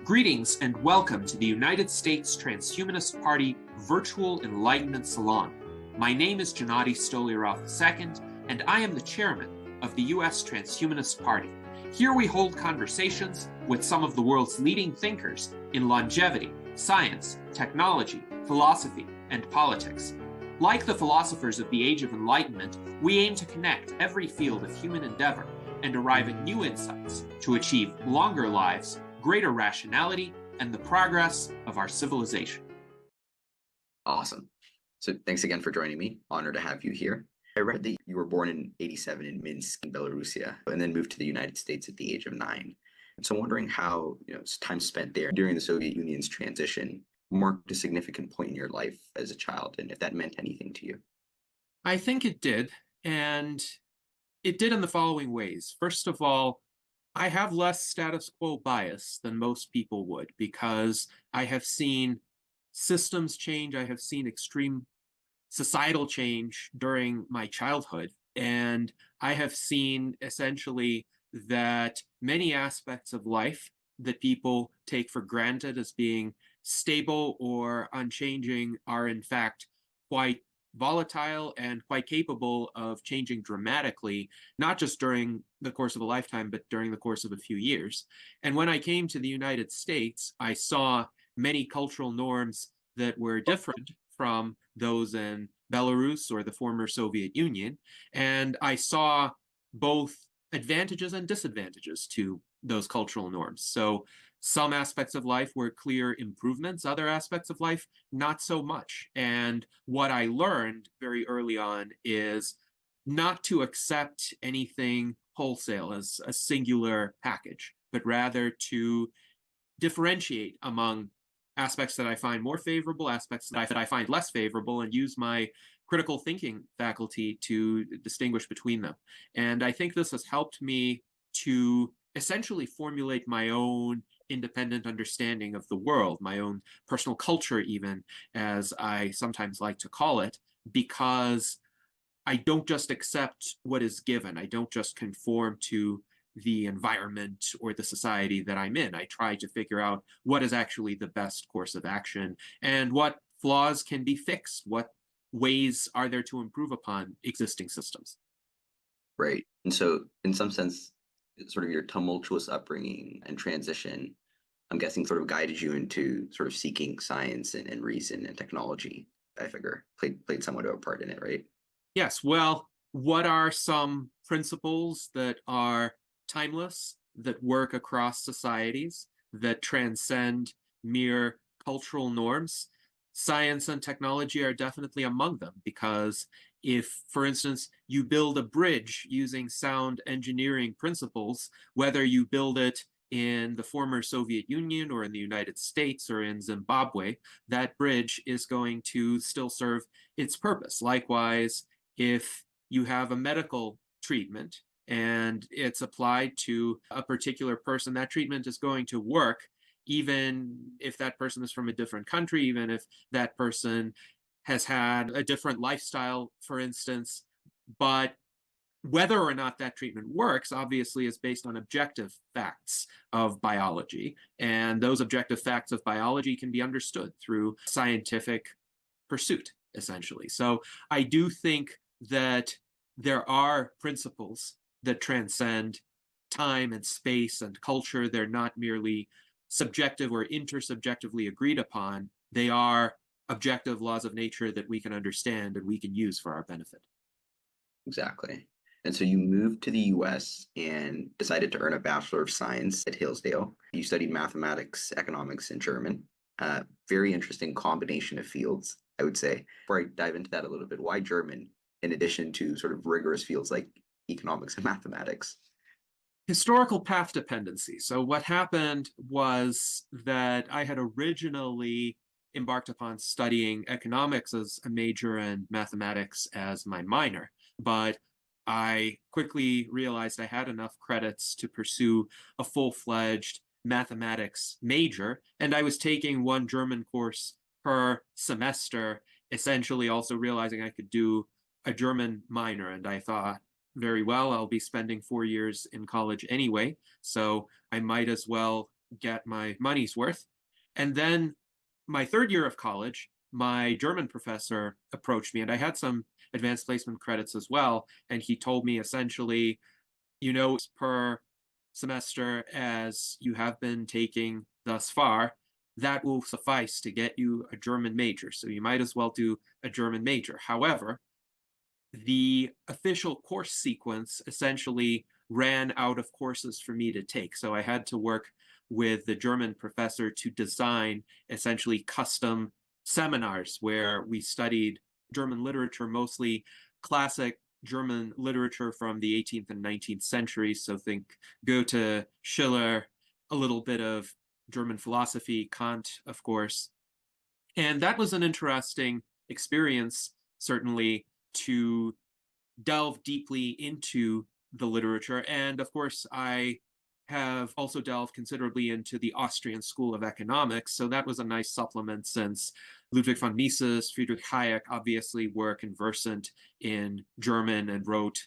Greetings and welcome to the United States Transhumanist Party Virtual Enlightenment Salon. My name is Gennady Stolyarov II, and I am the chairman of the US Transhumanist Party. Here we hold conversations with some of the world's leading thinkers in longevity, science, technology, philosophy, and politics. Like the philosophers of the Age of Enlightenment, we aim to connect every field of human endeavor and arrive at new insights to achieve longer lives, greater rationality, and the progress of our civilization. Awesome. So thanks again for joining me. Honored to have you here. I read that you were born in 87 in Minsk, in Belarusia, and then moved to the United States at the age of 9. And so I'm wondering how time spent there during the Soviet Union's transition marked a significant point in your life as a child, and if that meant anything to you. I think it did, and it did in the following ways. First of all, I have less status quo bias than most people would because I have seen systems change. I have seen extreme societal change during my childhood. And I have seen essentially that many aspects of life that people take for granted as being stable or unchanging are in fact quite volatile and quite capable of changing dramatically, not just during the course of a lifetime, but during the course of a few years. And when I came to the United States, I saw many cultural norms that were different from those in Belarus or the former Soviet Union. And I saw both advantages and disadvantages to those cultural norms. So some aspects of life were clear improvements, other aspects of life, not so much. And what I learned very early on is not to accept anything wholesale as a singular package, but rather to differentiate among aspects that I find more favorable, aspects that I find less favorable, and use my critical thinking faculty to distinguish between them. And I think this has helped me to essentially formulate my own independent understanding of the world, my own personal culture even, as I sometimes like to call it, because I don't just accept what is given. I don't just conform to the environment or the society that I'm in. I try to figure out what is actually the best course of action and what flaws can be fixed, what ways are there to improve upon existing systems. Right. And so in some sense, sort of your tumultuous upbringing and transition, I'm guessing sort of guided you into sort of seeking science and reason and technology, I figure, played somewhat of a part in it, right? Yes. Well, what are some principles that are timeless, that work across societies, that transcend mere cultural norms? Science and technology are definitely among them, because if, for instance, you build a bridge using sound engineering principles, whether you build it in the former Soviet Union or in the United States or in Zimbabwe, that bridge is going to still serve its purpose. Likewise, if you have a medical treatment and it's applied to a particular person, that treatment is going to work even if that person is from a different country, even if that person has had a different lifestyle, for instance. But whether or not that treatment works, obviously, is based on objective facts of biology. And those objective facts of biology can be understood through scientific pursuit, essentially. So I do think that there are principles that transcend time and space and culture. They're not merely subjective or intersubjectively agreed upon. They are objective laws of nature that we can understand and we can use for our benefit. Exactly. And so you moved to the US and decided to earn a Bachelor of Science at Hillsdale. You studied mathematics, economics, and German. Very interesting combination of fields, I would say. Before I dive into that a little bit, why German in addition to sort of rigorous fields like economics and mathematics? Historical path dependency. So what happened was that I had originally embarked upon studying economics as a major and mathematics as my minor, but I quickly realized I had enough credits to pursue a full-fledged mathematics major, and I was taking one German course per semester, essentially also realizing I could do a German minor, and I thought, very well, I'll be spending 4 years in college anyway, so I might as well get my money's worth. And then my third year of college, my German professor approached me, and I had some advanced placement credits as well. And he told me essentially, per semester as you have been taking thus far, that will suffice to get you a German major. So you might as well do a German major. However, the official course sequence essentially ran out of courses for me to take. So I had to work with the German professor to design essentially custom seminars where we studied German literature, mostly classic German literature from the 18th and 19th centuries. So think Goethe, Schiller, a little bit of German philosophy, Kant, of course. And that was an interesting experience, certainly, to delve deeply into the literature. And of course, I have also delved considerably into the Austrian School of Economics. So that was a nice supplement since Ludwig von Mises, Friedrich Hayek obviously were conversant in German and wrote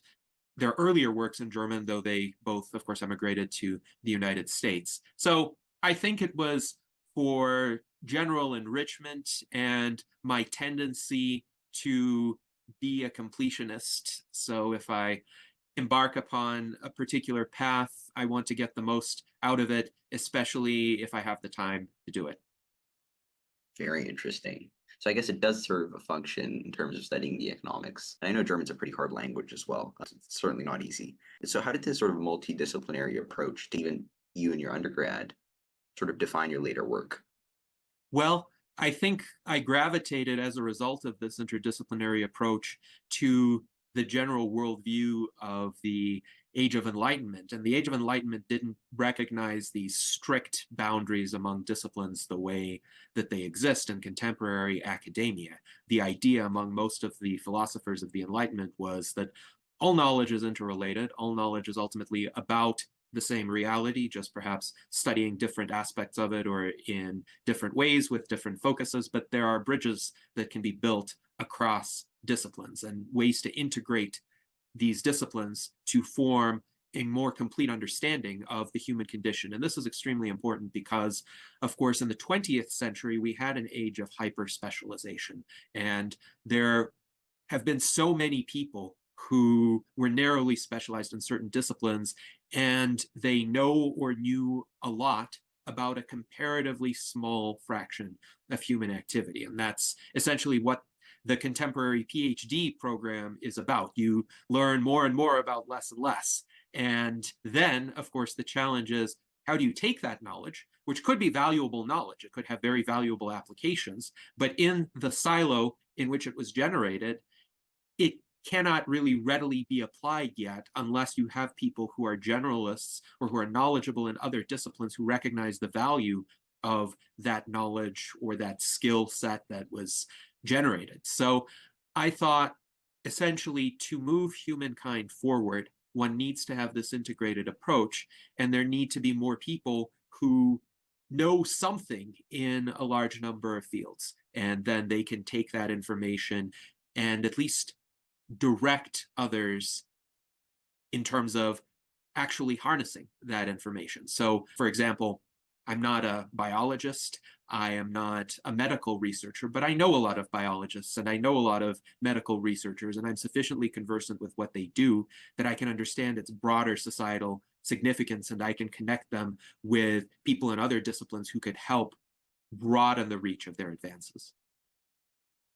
their earlier works in German, though they both, of course, emigrated to the United States. So I think it was for general enrichment and my tendency to be a completionist. So if I embark upon a particular path, I want to get the most out of it, especially if I have the time to do it. Very interesting. So I guess it does serve a function in terms of studying the economics. And I know German's a pretty hard language as well. It's certainly not easy. So how did this sort of multidisciplinary approach to even you and your undergrad sort of define your later work? Well, I think I gravitated as a result of this interdisciplinary approach to the general worldview of the Age of Enlightenment. And the Age of Enlightenment didn't recognize these strict boundaries among disciplines the way that they exist in contemporary academia. The idea among most of the philosophers of the Enlightenment was that all knowledge is interrelated, all knowledge is ultimately about the same reality, just perhaps studying different aspects of it or in different ways with different focuses, but there are bridges that can be built across disciplines and ways to integrate these disciplines to form a more complete understanding of the human condition. And this is extremely important because, of course, in the 20th century, we had an age of hyper-specialization, and there have been so many people who were narrowly specialized in certain disciplines, and they know or knew a lot about a comparatively small fraction of human activity. And that's essentially what the contemporary PhD program is about. You learn more and more about less and less. And then, of course, the challenge is, how do you take that knowledge, which could be valuable knowledge, it could have very valuable applications, but in the silo in which it was generated, it cannot really readily be applied yet unless you have people who are generalists or who are knowledgeable in other disciplines who recognize the value of that knowledge or that skill set that was generated. So I thought essentially to move humankind forward, one needs to have this integrated approach, and there need to be more people who know something in a large number of fields, and then they can take that information and at least direct others in terms of actually harnessing that information. So, for example, I'm not a biologist, I am not a medical researcher, but I know a lot of biologists and I know a lot of medical researchers, and I'm sufficiently conversant with what they do that I can understand its broader societal significance, and I can connect them with people in other disciplines who could help broaden the reach of their advances.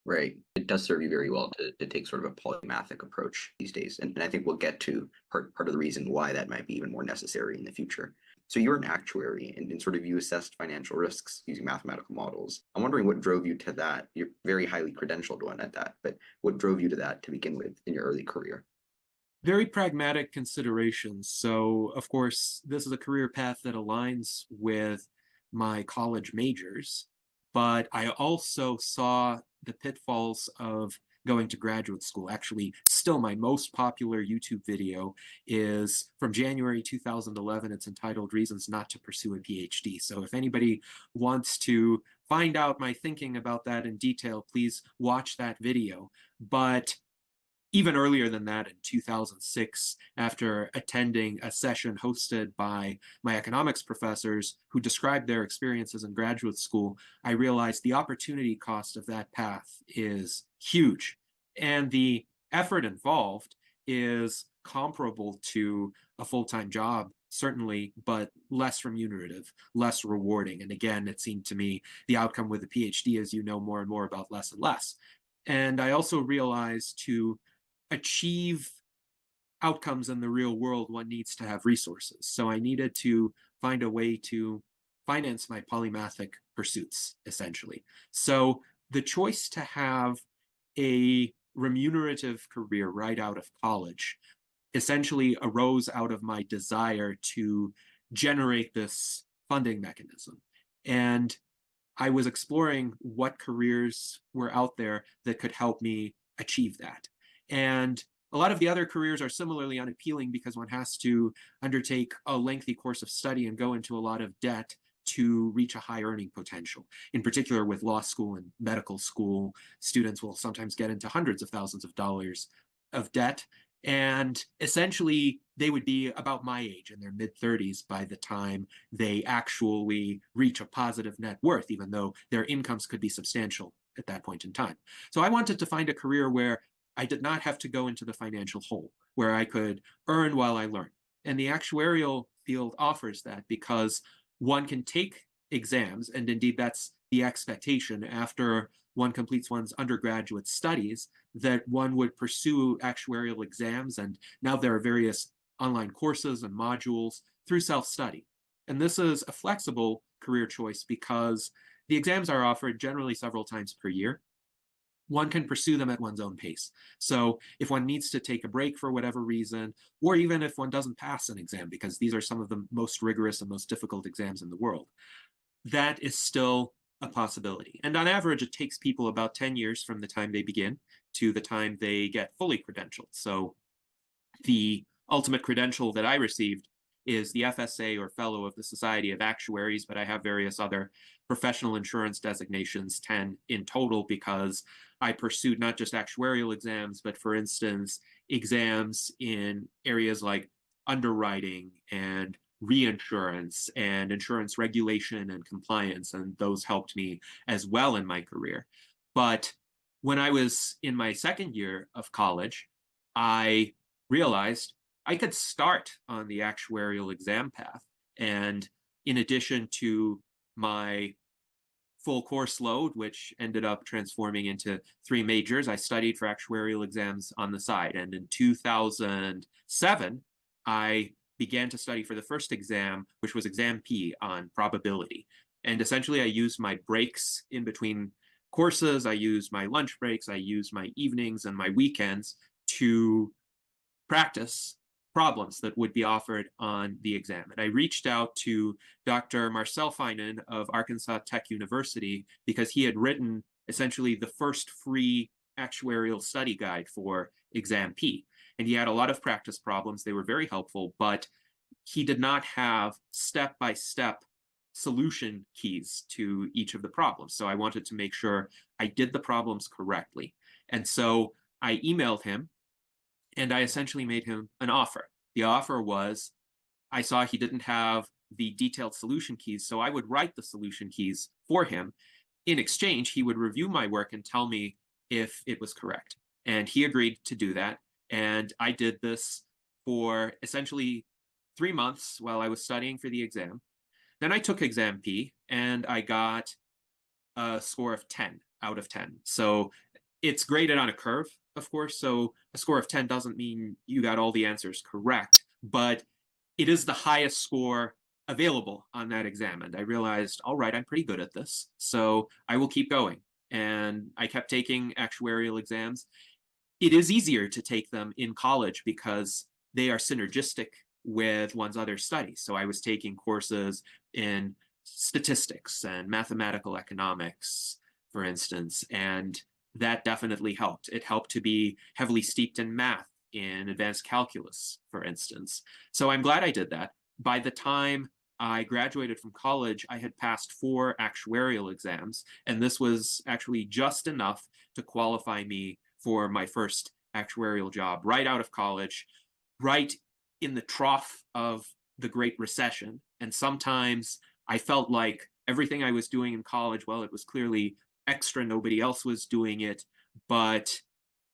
Right. It does serve you very well to take sort of a polymathic approach these days. And I think we'll get to part of the reason why that might be even more necessary in the future. So you're an actuary and sort of you assessed financial risks using mathematical models. I'm wondering what drove you to that. You're very highly credentialed one at that, but what drove you to that to begin with in your early career? Very pragmatic considerations. So, of course, this is a career path that aligns with my college majors, but I also saw the pitfalls of going to graduate school. Actually, still my most popular YouTube video is from January 2011. It's entitled Reasons Not to Pursue a PhD. So if anybody wants to find out my thinking about that in detail, please watch that video. But even earlier than that, in 2006, after attending a session hosted by my economics professors who described their experiences in graduate school, I realized the opportunity cost of that path is huge. And the effort involved is comparable to a full-time job, certainly, but less remunerative, less rewarding. And again, it seemed to me the outcome with a PhD is you know more and more about less and less. And I also realized to achieve outcomes in the real world, one needs to have resources. So I needed to find a way to finance my polymathic pursuits, essentially. So the choice to have a remunerative career right out of college essentially arose out of my desire to generate this funding mechanism. And I was exploring what careers were out there that could help me achieve that. And a lot of the other careers are similarly unappealing because one has to undertake a lengthy course of study and go into a lot of debt to reach a high earning potential. In particular, with law school and medical school, students will sometimes get into hundreds of thousands of dollars of debt. And essentially, they would be about my age in their mid-30s by the time they actually reach a positive net worth, even though their incomes could be substantial at that point in time. So I wanted to find a career where I did not have to go into the financial hole, where I could earn while I learn. And the actuarial field offers that because one can take exams, and indeed that's the expectation after one completes one's undergraduate studies, that one would pursue actuarial exams. And now there are various online courses and modules through self-study. And this is a flexible career choice because the exams are offered generally several times per year. One can pursue them at one's own pace. So if one needs to take a break for whatever reason, or even if one doesn't pass an exam, because these are some of the most rigorous and most difficult exams in the world, that is still a possibility. And on average, it takes people about 10 years from the time they begin to the time they get fully credentialed. So the ultimate credential that I received is the FSA, or Fellow of the Society of Actuaries, but I have various other professional insurance designations, 10 in total, because I pursued not just actuarial exams, but for instance, exams in areas like underwriting and reinsurance and insurance regulation and compliance, and those helped me as well in my career. But when I was in my second year of college, I realized I could start on the actuarial exam path. And in addition to my full course load, which ended up transforming into 3 majors, I studied for actuarial exams on the side. And in 2007, I began to study for the first exam, which was exam P on probability. And essentially, I used my breaks in between courses, I used my lunch breaks, I used my evenings and my weekends to practice problems that would be offered on the exam. And I reached out to Dr. Marcel Feinen of Arkansas Tech University because he had written essentially the first free actuarial study guide for exam P. And he had a lot of practice problems. They were very helpful, but he did not have step-by-step solution keys to each of the problems. So I wanted to make sure I did the problems correctly. And so I emailed him and I essentially made him an offer. The offer was, I saw he didn't have the detailed solution keys, so I would write the solution keys for him. In exchange, he would review my work and tell me if it was correct. And he agreed to do that. And I did this for essentially 3 months while I was studying for the exam. Then I took exam P and I got a score of 10 out of 10. So it's graded on a curve, of course. So a score of 10 doesn't mean you got all the answers correct, but it is the highest score available on that exam. And I realized, all right, I'm pretty good at this, so I will keep going. And I kept taking actuarial exams. It is easier to take them in college because they are synergistic with one's other studies. So I was taking courses in statistics and mathematical economics, for instance, and that definitely helped. It helped to be heavily steeped in math, in advanced calculus, for instance. So I'm glad I did that. By the time I graduated from college, I had passed 4 actuarial exams, and this was actually just enough to qualify me for my first actuarial job right out of college, right in the trough of the Great Recession. And sometimes I felt like everything I was doing in college, well, it was clearly extra, nobody else was doing it. But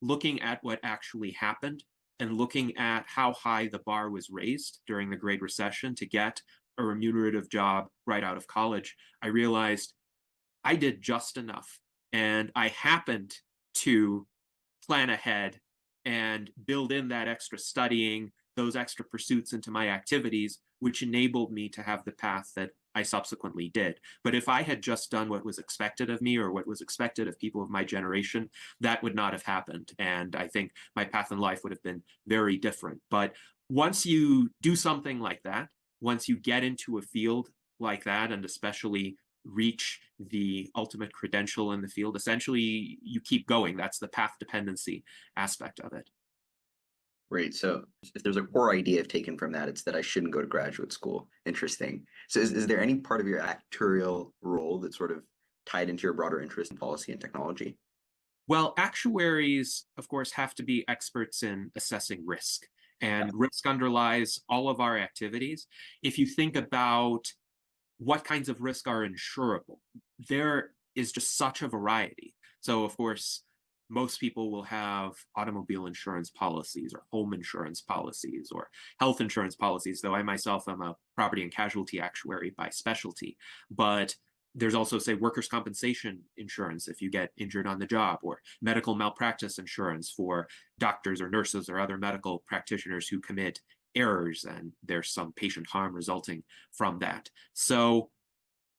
looking at what actually happened and looking at how high the bar was raised during the Great Recession to get a remunerative job right out of college, I realized I did just enough. And I happened to plan ahead and build in that extra studying, those extra pursuits into my activities, which enabled me to have the path that I subsequently did. But if I had just done what was expected of me or what was expected of people of my generation, that would not have happened. And I think my path in life would have been very different. But once you do something like that, once you get into a field like that, and especially reach the ultimate credential in the field, essentially you keep going. That's the path dependency aspect of it. Right. So if there's a core idea I've taken from that, it's that I shouldn't go to graduate school. Interesting. So is there any part of your actuarial role that's sort of tied into your broader interest in policy and technology? Well, actuaries, of course, have to be experts in assessing risk, and risk underlies all of our activities. If you think about what kinds of risk are insurable, there is just such a variety. So, of course, most people will have automobile insurance policies or home insurance policies or health insurance policies, though I myself am a property and casualty actuary by specialty. But there's also, say, workers' compensation insurance if you get injured on the job, or medical malpractice insurance for doctors or nurses or other medical practitioners who commit errors and there's some patient harm resulting from that. So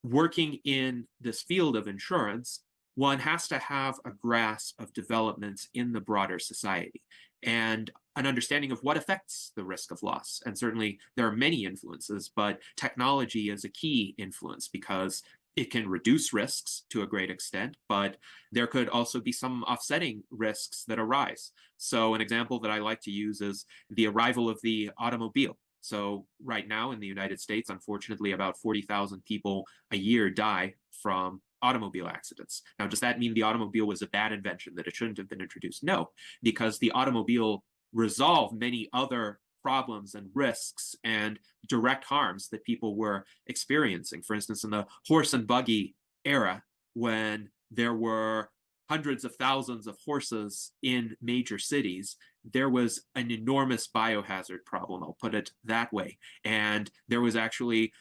working in this field of insurance, one has to have a grasp of developments in the broader society and an understanding of what affects the risk of loss. And certainly there are many influences, but technology is a key influence because it can reduce risks to a great extent, but there could also be some offsetting risks that arise. So an example that I like to use is the arrival of the automobile. So right now in the United States, unfortunately, about 40,000 people a year die from automobile accidents. Now, does that mean the automobile was a bad invention, that it shouldn't have been introduced? No, because the automobile resolved many other problems and risks and direct harms that people were experiencing. For instance, in the horse and buggy era, when there were hundreds of thousands of horses in major cities, there was an enormous biohazard problem, I'll put it that way. And there was actually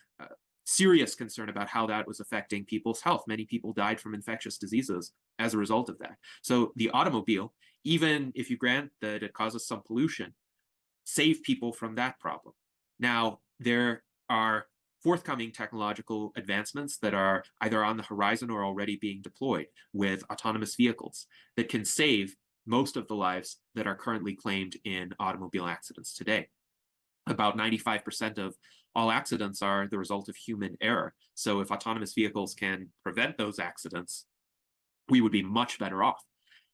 serious concern about how that was affecting people's health. Many people died from infectious diseases as a result of that. So the automobile, even if you grant that it causes some pollution, save people from that problem. Now, there are forthcoming technological advancements that are either on the horizon or already being deployed with autonomous vehicles that can save most of the lives that are currently claimed in automobile accidents today. About 95% of all accidents are the result of human error. So if autonomous vehicles can prevent those accidents, we would be much better off.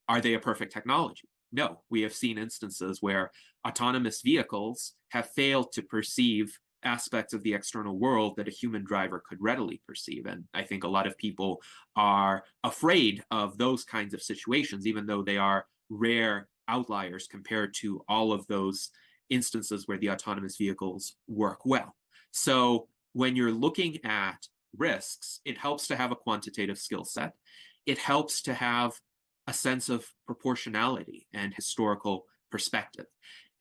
Are they a perfect technology? No, we have seen instances where autonomous vehicles have failed to perceive aspects of the external world that a human driver could readily perceive. And I think a lot of people are afraid of those kinds of situations, even though they are rare outliers compared to all of those instances where the autonomous vehicles work well. So when you're looking at risks, it helps to have a quantitative skill set. It helps to have a sense of proportionality and historical perspective.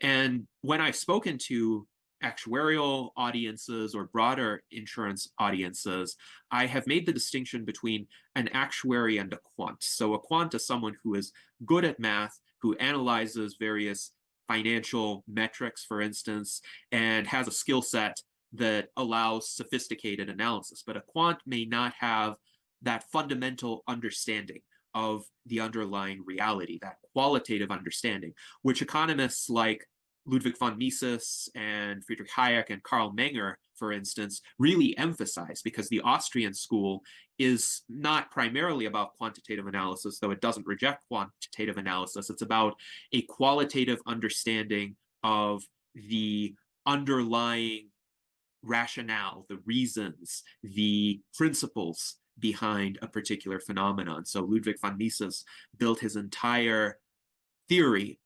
And when I've spoken to actuarial audiences or broader insurance audiences, I have made the distinction between an actuary and a quant. So a quant is someone who is good at math, who analyzes various financial metrics, for instance, and has a skill set that allows sophisticated analysis. But a quant may not have that fundamental understanding of the underlying reality, that qualitative understanding, which economists like Ludwig von Mises and Friedrich Hayek and Karl Menger, for instance, really emphasize, because the Austrian school is not primarily about quantitative analysis, though it doesn't reject quantitative analysis. It's about a qualitative understanding of the underlying rationale, the reasons, the principles behind a particular phenomenon. So Ludwig von Mises built his entire theory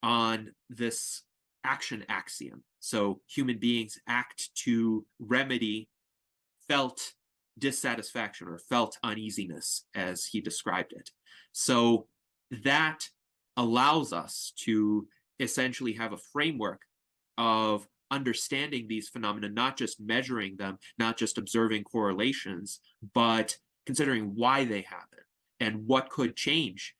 on this action axiom. So human beings act to remedy felt dissatisfaction or felt uneasiness, as he described it. So that allows us to essentially have a framework of understanding these phenomena, not just measuring them, not just observing correlations, but considering why they happen and what could change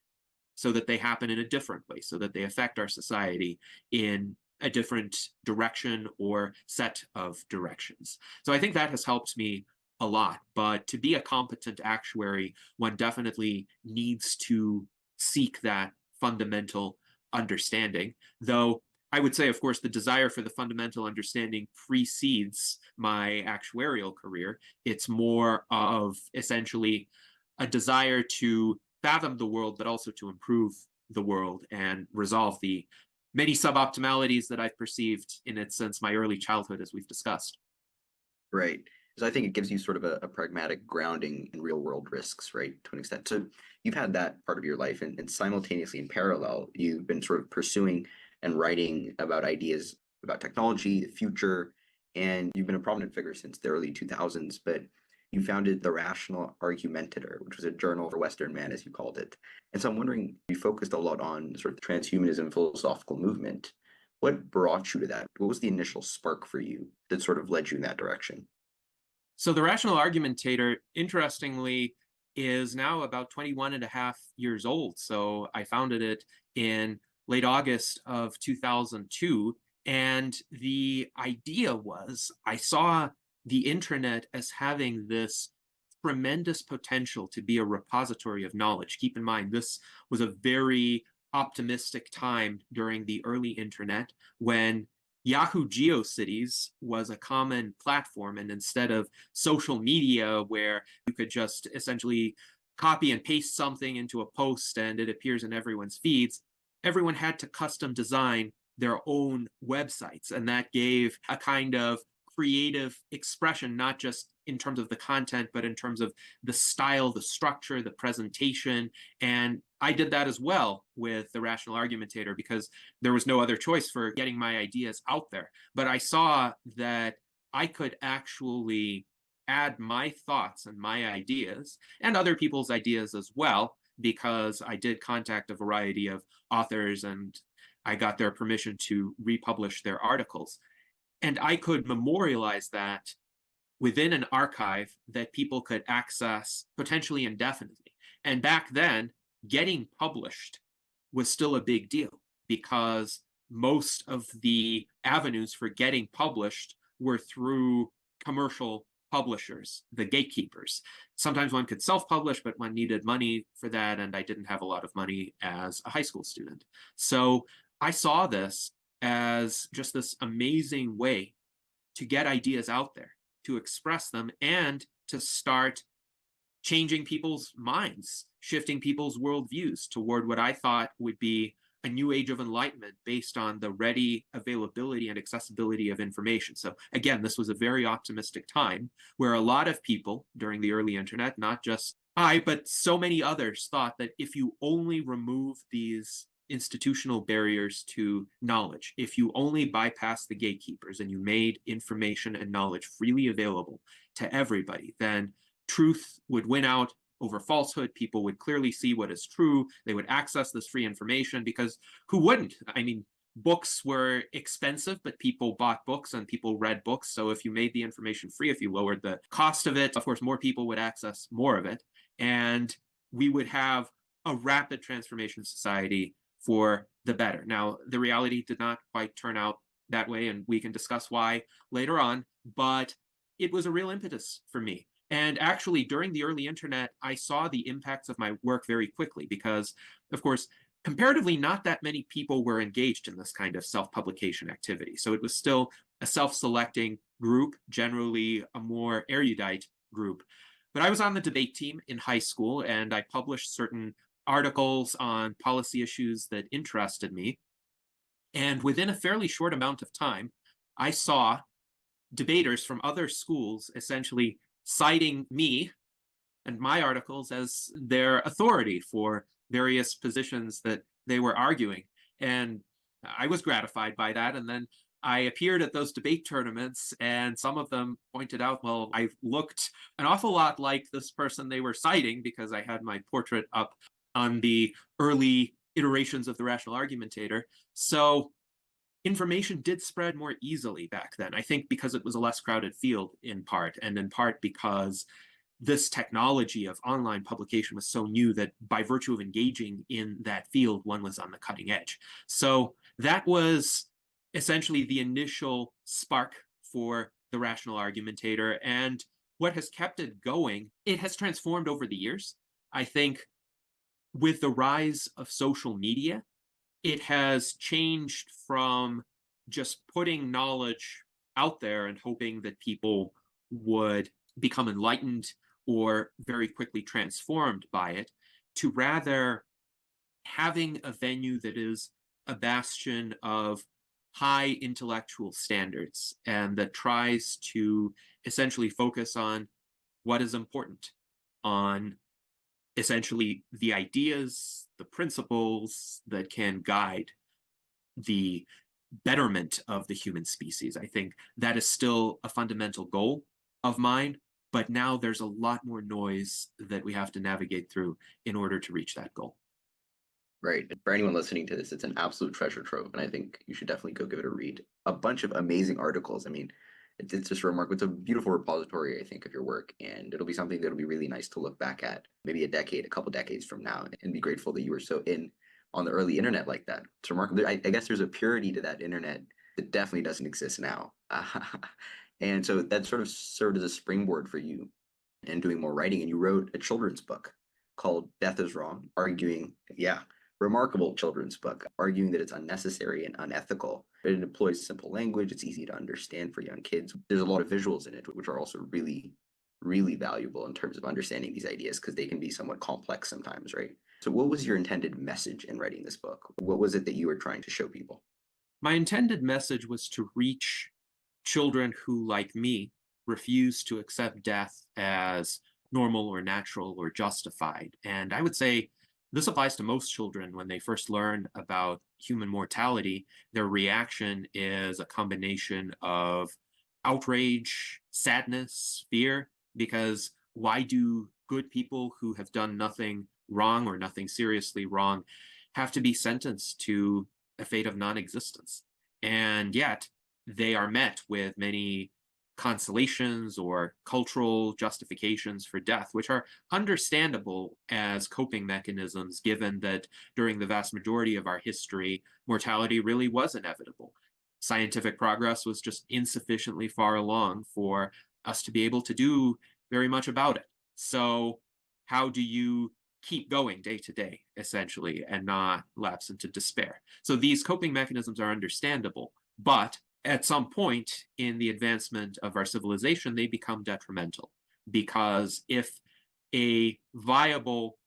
so that they happen in a different way, so that they affect our society in a different direction or set of directions. So I think that has helped me a lot. But to be a competent actuary, one definitely needs to seek that fundamental understanding, though I would say, of course, the desire for the fundamental understanding precedes my actuarial career. It's more of essentially a desire to fathom the world, but also to improve the world and resolve the many suboptimalities that I've perceived in it since my early childhood, as we've discussed. Right. So I think it gives you sort of a pragmatic grounding in real world risks, right, to an extent. So you've had that part of your life, and simultaneously in parallel, you've been sort of pursuing and writing about ideas about technology, the future, and you've been a prominent figure since the early 2000s, but you founded the Rational Argumentator, which was a journal for Western man, as you called it. And so I'm wondering, you focused a lot on sort of the transhumanism philosophical movement. What brought you to that? What was the initial spark for you that sort of led you in that direction? So the Rational Argumentator, interestingly, is now about 21 and a half years old. So I founded it in late August of 2002. And the idea was I saw the internet as having this tremendous potential to be a repository of knowledge. Keep in mind, this was a very optimistic time during the early internet when Yahoo GeoCities was a common platform. And instead of social media where you could just essentially copy and paste something into a post and it appears in everyone's feeds, everyone had to custom design their own websites. And that gave a kind of creative expression, not just in terms of the content, but in terms of the style, the structure, the presentation. And I did that as well with the Rational Argumentator because there was no other choice for getting my ideas out there. But I saw that I could actually add my thoughts and my ideas and other people's ideas as well, because I did contact a variety of authors and I got their permission to republish their articles. And I could memorialize that within an archive that people could access potentially indefinitely. And back then, getting published was still a big deal because most of the avenues for getting published were through commercial publishers, the gatekeepers. Sometimes one could self-publish, but one needed money for that, and I didn't have a lot of money as a high school student. So I saw this as just this amazing way to get ideas out there, to express them, and to start changing people's minds, shifting people's worldviews toward what I thought would be a new age of enlightenment based on the ready availability and accessibility of information. So again, this was a very optimistic time where a lot of people during the early internet, not just I, but so many others, thought that if you only remove these institutional barriers to knowledge, if you only bypass the gatekeepers and you made information and knowledge freely available to everybody, then truth would win out over falsehood. People would clearly see what is true. They would access this free information because who wouldn't? I mean, books were expensive, but people bought books and people read books. So if you made the information free, if you lowered the cost of it, of course, more people would access more of it. And we would have a rapid transformation society for the better. Now, the reality did not quite turn out that way, and we can discuss why later on, but it was a real impetus for me. And actually, during the early internet, I saw the impacts of my work very quickly because, of course, comparatively, not that many people were engaged in this kind of self-publication activity. So it was still a self-selecting group, generally a more erudite group. But I was on the debate team in high school, and I published certain articles on policy issues that interested me. And within a fairly short amount of time, I saw debaters from other schools essentially citing me and my articles as their authority for various positions that they were arguing. And I was gratified by that. And then I appeared at those debate tournaments, and some of them pointed out, well, I looked an awful lot like this person they were citing because I had my portrait up on the early iterations of the Rational Argumentator. So information did spread more easily back then. I think because it was a less crowded field in part, and in part because this technology of online publication was so new that by virtue of engaging in that field, one was on the cutting edge. So that was essentially the initial spark for the Rational Argumentator. And what has kept it going, it has transformed over the years. I think with the rise of social media, it has changed from just putting knowledge out there and hoping that people would become enlightened or very quickly transformed by it, to rather having a venue that is a bastion of high intellectual standards and that tries to essentially focus on what is important, on essentially the ideas, the principles that can guide the betterment of the human species. I think that is still a fundamental goal of mine, but now there's a lot more noise that we have to navigate through in order to reach that goal. Right. For anyone listening to this, it's an absolute treasure trove, and I think you should definitely go give it a read. A bunch of amazing articles. I mean, it's just remarkable. It's a beautiful repository, I think, of your work, and it'll be something that'll be really nice to look back at maybe a couple decades from now, and be grateful that you were so in on the early internet like that. It's remarkable. I guess there's a purity to that internet that definitely doesn't exist now. And so that sort of served as a springboard for you in doing more writing, and you wrote a children's book called Death is Wrong, arguing, remarkable children's book, arguing that it's unnecessary and unethical. It employs simple language. It's easy to understand for young kids. There's a lot of visuals in it, which are also really, really valuable in terms of understanding these ideas, because they can be somewhat complex sometimes, right? So what was your intended message in writing this book? What was it that you were trying to show people? My intended message was to reach children who, like me, refuse to accept death as normal or natural or justified. And I would say this applies to most children. When they first learn about human mortality, their reaction is a combination of outrage, sadness, fear, because why do good people who have done nothing wrong or nothing seriously wrong have to be sentenced to a fate of non-existence? And yet they are met with many consolations or cultural justifications for death, which are understandable as coping mechanisms, given that during the vast majority of our history, mortality really was inevitable. Scientific progress was just insufficiently far along for us to be able to do very much about it. So how do you keep going day to day, essentially, and not lapse into despair? So these coping mechanisms are understandable, but at some point in the advancement of our civilization, they become detrimental, because if a viable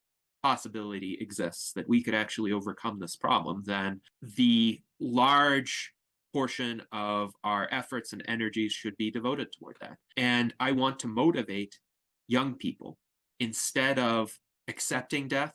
possibility exists that we could actually overcome this problem, then the large portion of our efforts and energies should be devoted toward that. And I want to motivate young people, instead of accepting death,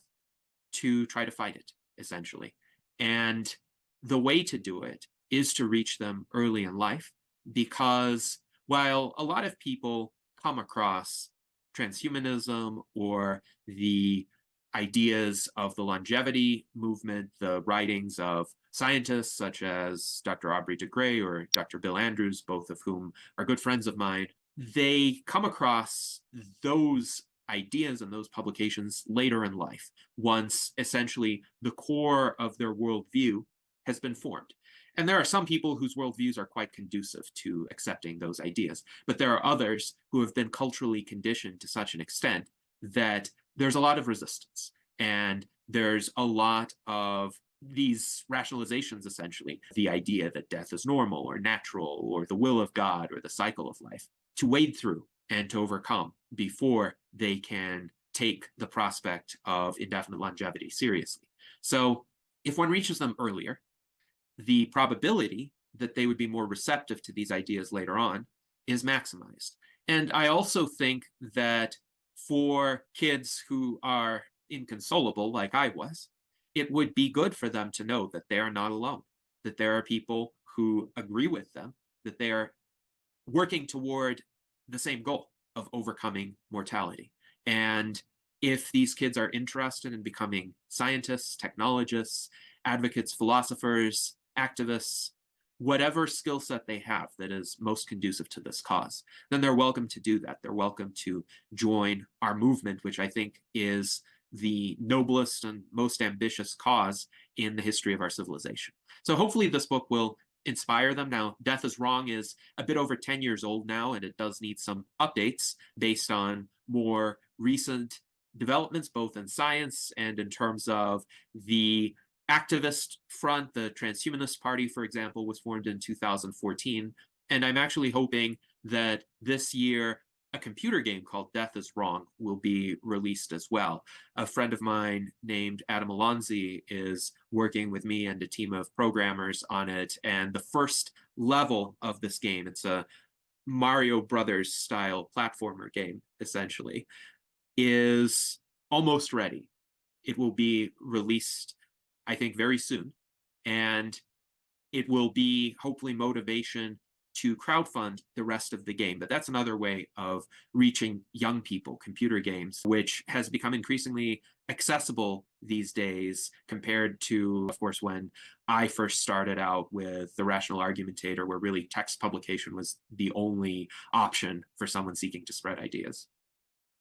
to try to fight it, essentially. And the way to do it is to reach them early in life, because while a lot of people come across transhumanism or the ideas of the longevity movement, the writings of scientists such as Dr. Aubrey de Grey or Dr. Bill Andrews, both of whom are good friends of mine, they come across those ideas and those publications later in life, once essentially the core of their worldview has been formed. And there are some people whose worldviews are quite conducive to accepting those ideas, but there are others who have been culturally conditioned to such an extent that there's a lot of resistance, and there's a lot of these rationalizations, essentially, the idea that death is normal or natural or the will of God or the cycle of life, to wade through and to overcome before they can take the prospect of indefinite longevity seriously. So if one reaches them earlier, the probability that they would be more receptive to these ideas later on is maximized. And I also think that for kids who are inconsolable, like I was, it would be good for them to know that they are not alone, that there are people who agree with them, that they are working toward the same goal of overcoming mortality. And if these kids are interested in becoming scientists, technologists, advocates, philosophers, activists, whatever skill set they have that is most conducive to this cause, then they're welcome to do that. They're welcome to join our movement, which I think is the noblest and most ambitious cause in the history of our civilization. So hopefully this book will inspire them. Now, Death is Wrong is a bit over 10 years old now, and it does need some updates based on more recent developments, both in science and in terms of the activist front. The Transhumanist Party, for example, was formed in 2014. And I'm actually hoping that this year a computer game called Death is Wrong will be released as well. A friend of mine named Adam Alonzi is working with me and a team of programmers on it. And the first level of this game, it's a Mario Brothers style platformer game, essentially, is almost ready. It will be released, I think, very soon. And it will be hopefully motivation to crowdfund the rest of the game. But that's another way of reaching young people, computer games, which has become increasingly accessible these days compared to, of course, when I first started out with the Rational Argumentator, where really text publication was the only option for someone seeking to spread ideas.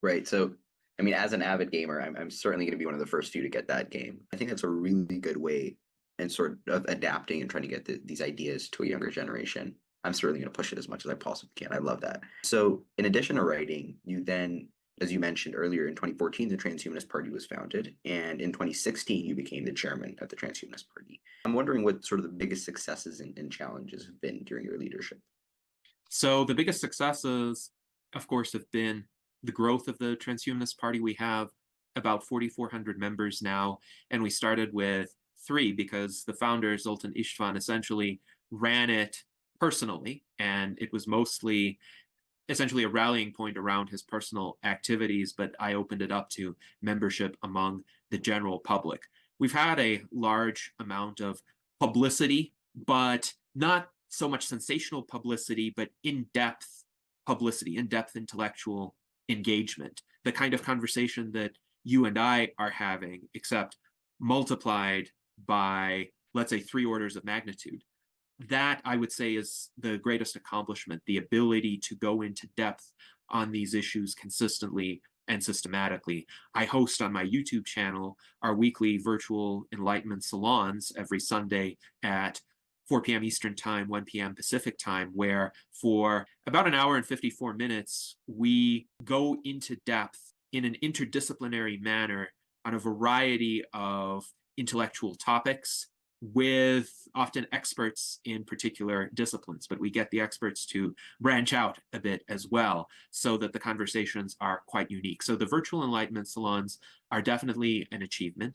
Right. So, I mean, as an avid gamer, I'm certainly going to be one of the first few to get that game. I think that's a really good way and sort of adapting and trying to get these ideas to a younger generation. I'm certainly going to push it as much as I possibly can. I love that. So in addition to writing, you then, as you mentioned earlier, in 2014, the Transhumanist Party was founded. And in 2016, you became the chairman of the Transhumanist Party. I'm wondering what sort of the biggest successes and challenges have been during your leadership. So the biggest successes, of course, have been the growth of the Transhumanist Party. We have about 4,400 members now, and we started with 3 because the founder, Zoltan Istvan, essentially ran it personally, and it was mostly essentially a rallying point around his personal activities, but I opened it up to membership among the general public. We've had a large amount of publicity, but not so much sensational publicity, but in-depth publicity, in-depth intellectual engagement, the kind of conversation that you and I are having, except multiplied by, let's say, 3 orders of magnitude. That, I would say, is the greatest accomplishment, the ability to go into depth on these issues consistently and systematically. I host on my YouTube channel our weekly virtual enlightenment salons every Sunday at 4 p.m. Eastern Time, 1 p.m. Pacific Time, where for about an hour and 54 minutes, we go into depth in an interdisciplinary manner on a variety of intellectual topics with often experts in particular disciplines, but we get the experts to branch out a bit as well so that the conversations are quite unique. So the virtual enlightenment salons are definitely an achievement.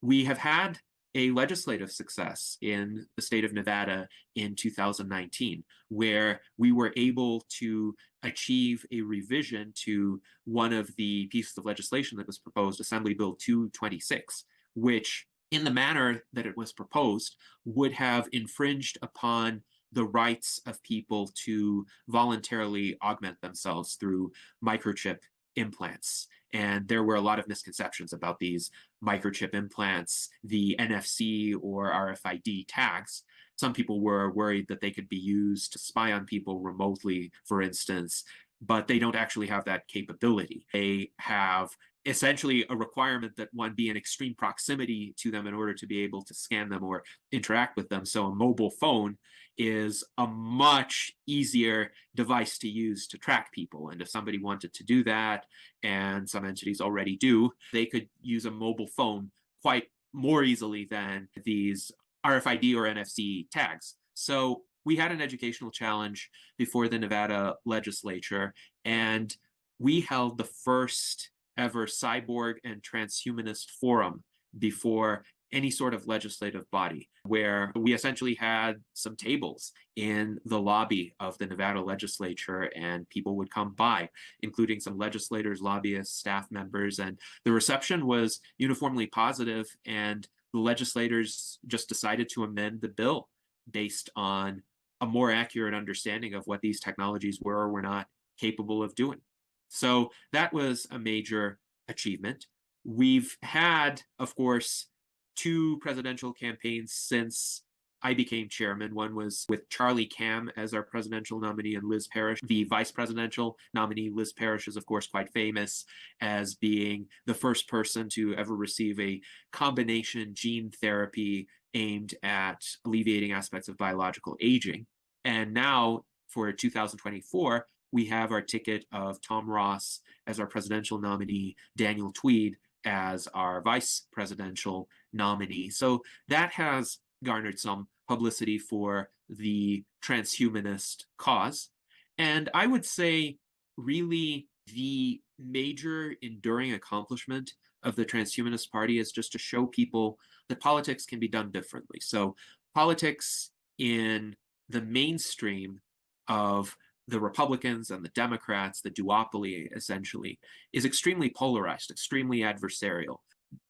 We have had a legislative success in the state of Nevada in 2019, where we were able to achieve a revision to one of the pieces of legislation that was proposed, Assembly Bill 226, which in the manner that it was proposed, would have infringed upon the rights of people to voluntarily augment themselves through microchip implants. And there were a lot of misconceptions about these microchip implants, the NFC or RFID tags. Some people were worried that they could be used to spy on people remotely, for instance, but they don't actually have that capability. They have essentially a requirement that one be in extreme proximity to them in order to be able to scan them or interact with them. So a mobile phone is a much easier device to use to track people. And if somebody wanted to do that, and some entities already do, they could use a mobile phone quite more easily than these RFID or NFC tags. So we had an educational challenge before the Nevada legislature, and we held the first ever cyborg and transhumanist forum before any sort of legislative body, where we essentially had some tables in the lobby of the Nevada legislature, and people would come by, including some legislators, lobbyists, staff members, and the reception was uniformly positive, and the legislators just decided to amend the bill based on a more accurate understanding of what these technologies were or were not capable of doing. So that was a major achievement. We've had, of course, two presidential campaigns since I became chairman. One was with Charlie Cam as our presidential nominee and Liz Parrish, the vice presidential nominee. Liz Parrish is, of course, quite famous as being the first person to ever receive a combination gene therapy aimed at alleviating aspects of biological aging. And now for 2024, we have our ticket of Tom Ross as our presidential nominee, Daniel Tweed as our vice presidential nominee. So that has garnered some publicity for the transhumanist cause. And I would say really the major enduring accomplishment of the Transhumanist Party is just to show people that politics can be done differently. So politics in the mainstream of the Republicans and the Democrats, the duopoly essentially, is extremely polarized, extremely adversarial.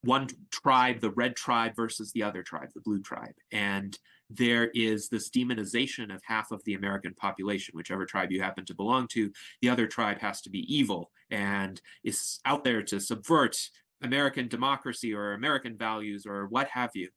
One tribe, the red tribe versus the other tribe, the blue tribe. And there is this demonization of half of the American population, whichever tribe you happen to belong to. The other tribe has to be evil and is out there to subvert American democracy or American values or what have you.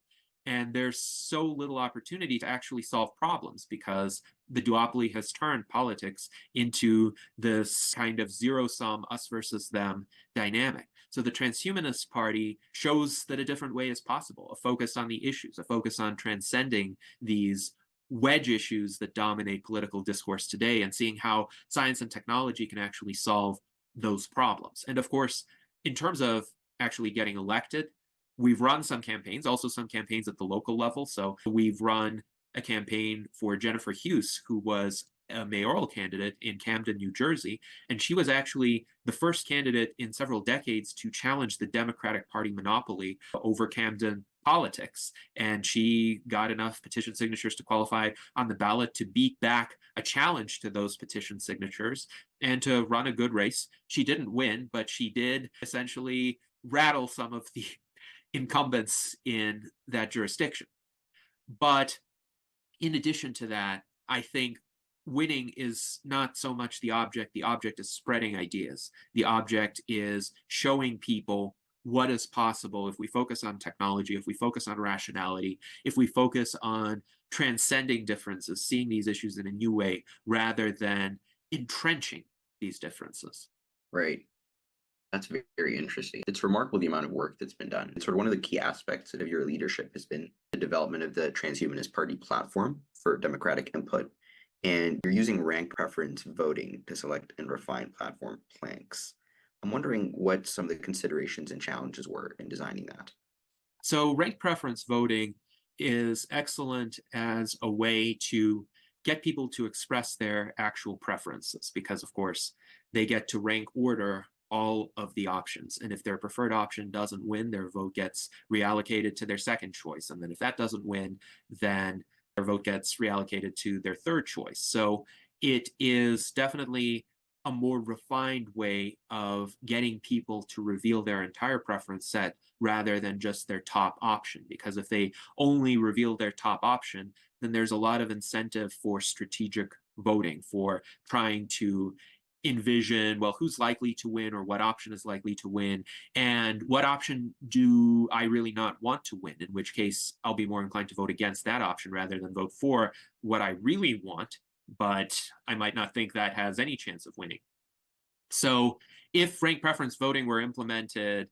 And there's so little opportunity to actually solve problems because the duopoly has turned politics into this kind of zero-sum us versus them dynamic. So the Transhumanist Party shows that a different way is possible, a focus on the issues, a focus on transcending these wedge issues that dominate political discourse today and seeing how science and technology can actually solve those problems. And of course, in terms of actually getting elected, we've run some campaigns, also some campaigns at the local level. So we've run a campaign for Jennifer Hughes, who was a mayoral candidate in Camden, New Jersey. And she was actually the first candidate in several decades to challenge the Democratic Party monopoly over Camden politics. And she got enough petition signatures to qualify on the ballot to beat back a challenge to those petition signatures and to run a good race. She didn't win, but she did essentially rattle some of the incumbents in that jurisdiction. But in addition to that, I think winning is not so much the object. The object is spreading ideas. The object is showing people what is possible if we focus on technology, if we focus on rationality, if we focus on transcending differences, seeing these issues in a new way, rather than entrenching these differences. Right. That's very interesting. It's remarkable the amount of work that's been done. It's sort of one of the key aspects of your leadership has been the development of the Transhumanist Party platform for democratic input. And you're using rank preference voting to select and refine platform planks. I'm wondering what some of the considerations and challenges were in designing that. So rank preference voting is excellent as a way to get people to express their actual preferences because, of course, they get to rank order all of the options. And if their preferred option doesn't win, their vote gets reallocated to their second choice. And then if that doesn't win, then their vote gets reallocated to their third choice. So it is definitely a more refined way of getting people to reveal their entire preference set rather than just their top option. Because if they only reveal their top option, then there's a lot of incentive for strategic voting, for trying to envision, well, who's likely to win or what option is likely to win and what option do I really not want to win, in which case I'll be more inclined to vote against that option rather than vote for what I really want, but I might not think that has any chance of winning. So if ranked preference voting were implemented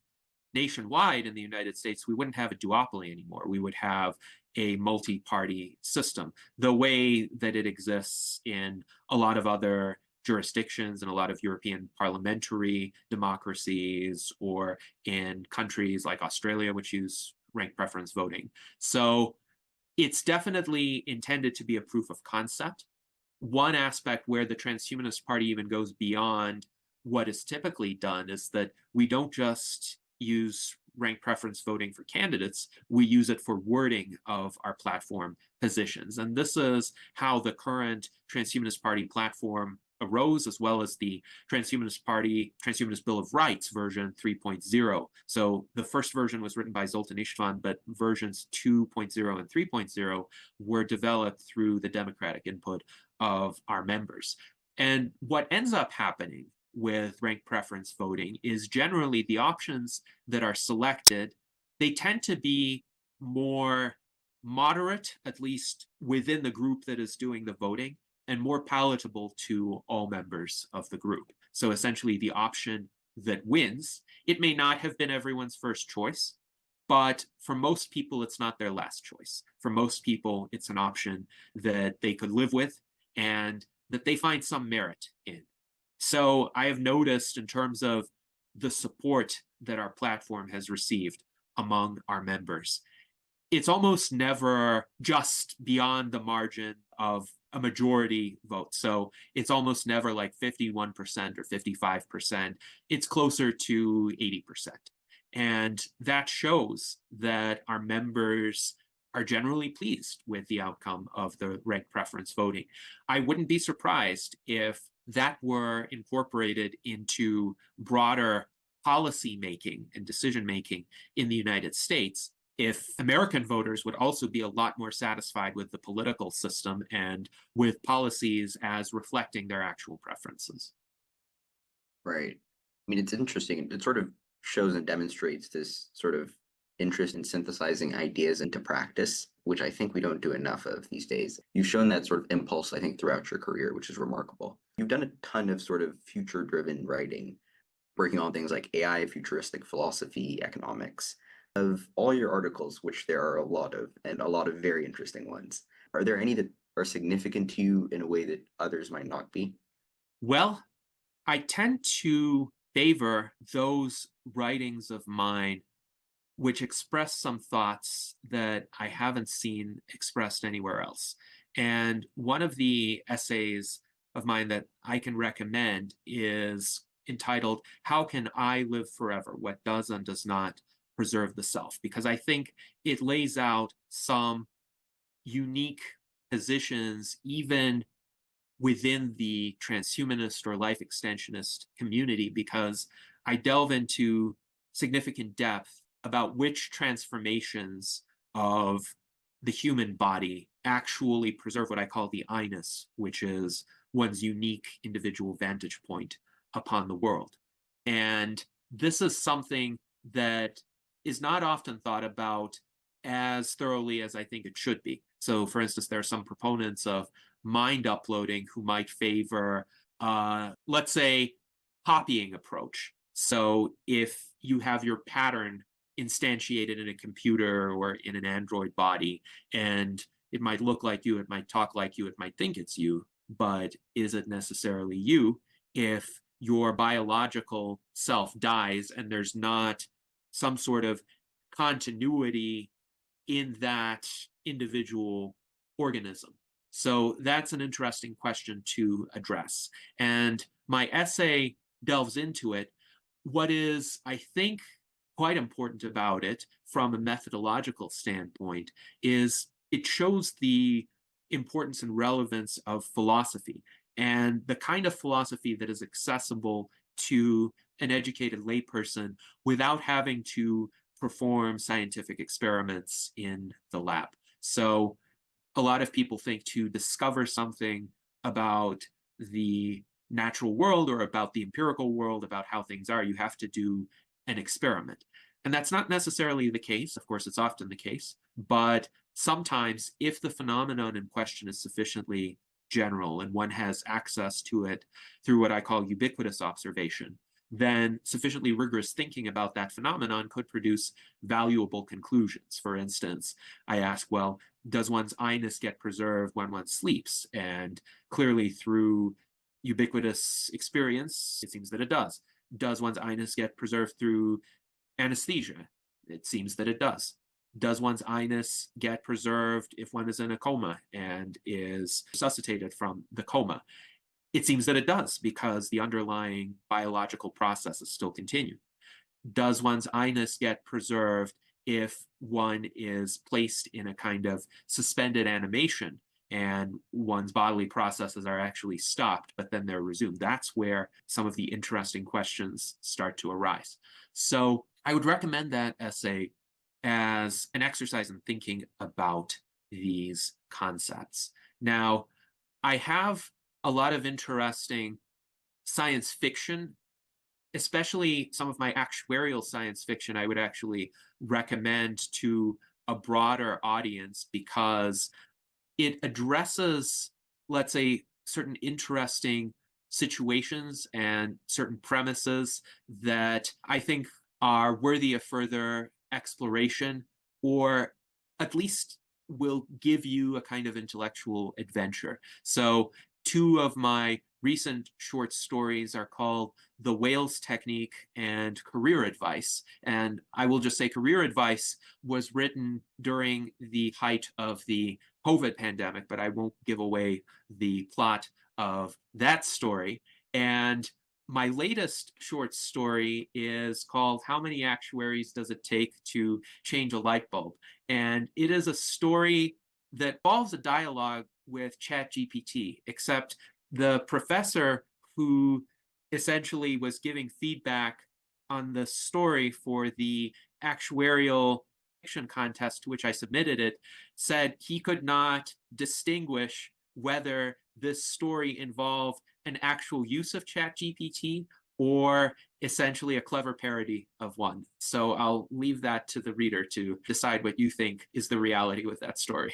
nationwide in the United States, we wouldn't have a duopoly anymore. We would have a multi-party system, the way that it exists in a lot of other jurisdictions and a lot of European parliamentary democracies or in countries like Australia, which use ranked preference voting. So it's definitely intended to be a proof of concept. One aspect where the Transhumanist Party even goes beyond what is typically done is that we don't just use ranked preference voting for candidates, we use it for wording of our platform positions. And this is how the current Transhumanist Party platform arose, as well as the Transhumanist Bill of Rights version 3.0. So the first version was written by Zoltan Istvan, but versions 2.0 and 3.0 were developed through the democratic input of our members. And what ends up happening with ranked preference voting is generally the options that are selected, they tend to be more moderate, at least within the group that is doing the voting, and more palatable to all members of the group. So essentially the option that wins, it may not have been everyone's first choice, but for most people, it's not their last choice. For most people, it's an option that they could live with and that they find some merit in. So I have noticed in terms of the support that our platform has received among our members, it's almost never just beyond the margin of a majority vote. So it's almost never like 51% or 55%. It's closer to 80%. And that shows that our members are generally pleased with the outcome of the ranked preference voting. I wouldn't be surprised if that were incorporated into broader policy making and decision making in the United States, if American voters would also be a lot more satisfied with the political system and with policies as reflecting their actual preferences. Right. I mean, it's interesting. It sort of shows and demonstrates this sort of interest in synthesizing ideas into practice, which I think we don't do enough of these days. You've shown that sort of impulse, I think, throughout your career, which is remarkable. You've done a ton of sort of future-driven writing, working on things like AI, futuristic philosophy, economics. Of all your articles, which there are a lot of, and a lot of very interesting ones, are there any that are significant to you in a way that others might not be? Well, I tend to favor those writings of mine which express some thoughts that I haven't seen expressed anywhere else. And one of the essays of mine that I can recommend is entitled, "How Can I Live Forever? What Does and Does Not Preserve the Self?" Because I think it lays out some unique positions, even within the transhumanist or life extensionist community, because I delve into significant depth about which transformations of the human body actually preserve what I call the I-ness, which is one's unique individual vantage point upon the world. And this is something that is not often thought about as thoroughly as I think it should be. So, for instance, there are some proponents of mind uploading who might favor, let's say, copying approach. So if you have your pattern instantiated in a computer or in an Android body, and it might look like you, it might talk like you, it might think it's you, but is it necessarily you if your biological self dies and there's not some sort of continuity in that individual organism? So that's an interesting question to address. And my essay delves into it. What is, I think, quite important about it from a methodological standpoint is it shows the importance and relevance of philosophy and the kind of philosophy that is accessible to an educated layperson without having to perform scientific experiments in the lab. So a lot of people think to discover something about the natural world or about the empirical world, about how things are, you have to do an experiment. And that's not necessarily the case. Of course, it's often the case. But sometimes if the phenomenon in question is sufficiently general and one has access to it through what I call ubiquitous observation, then sufficiently rigorous thinking about that phenomenon could produce valuable conclusions. For instance, I ask, well, does one's I-ness get preserved when one sleeps? And clearly through ubiquitous experience, it seems that it does. Does one's I-ness get preserved through anesthesia? It seems that it does. Does one's I-ness get preserved if one is in a coma and is resuscitated from the coma? It seems that it does, because the underlying biological processes still continue. Does one's I-ness get preserved if one is placed in a kind of suspended animation and one's bodily processes are actually stopped, but then they're resumed. That's where some of the interesting questions start to arise. So I would recommend that essay as an exercise in thinking about these concepts. Now, I have a lot of interesting science fiction, especially some of my actuarial science fiction, I would actually recommend to a broader audience because it addresses, let's say, certain interesting situations and certain premises that I think are worthy of further exploration, or at least will give you a kind of intellectual adventure. So, two of my recent short stories are called The Whales Technique and Career Advice. And I will just say career advice was written during the height of the COVID pandemic, but I won't give away the plot of that story. And my latest short story is called How Many Actuaries Does It Take to Change a Light Bulb? And it is a story that involves a dialogue with ChatGPT, except the professor who essentially was giving feedback on the story for the actuarial fiction contest to which I submitted it said he could not distinguish whether this story involved an actual use of ChatGPT or essentially a clever parody of one. So I'll leave that to the reader to decide what you think is the reality with that story.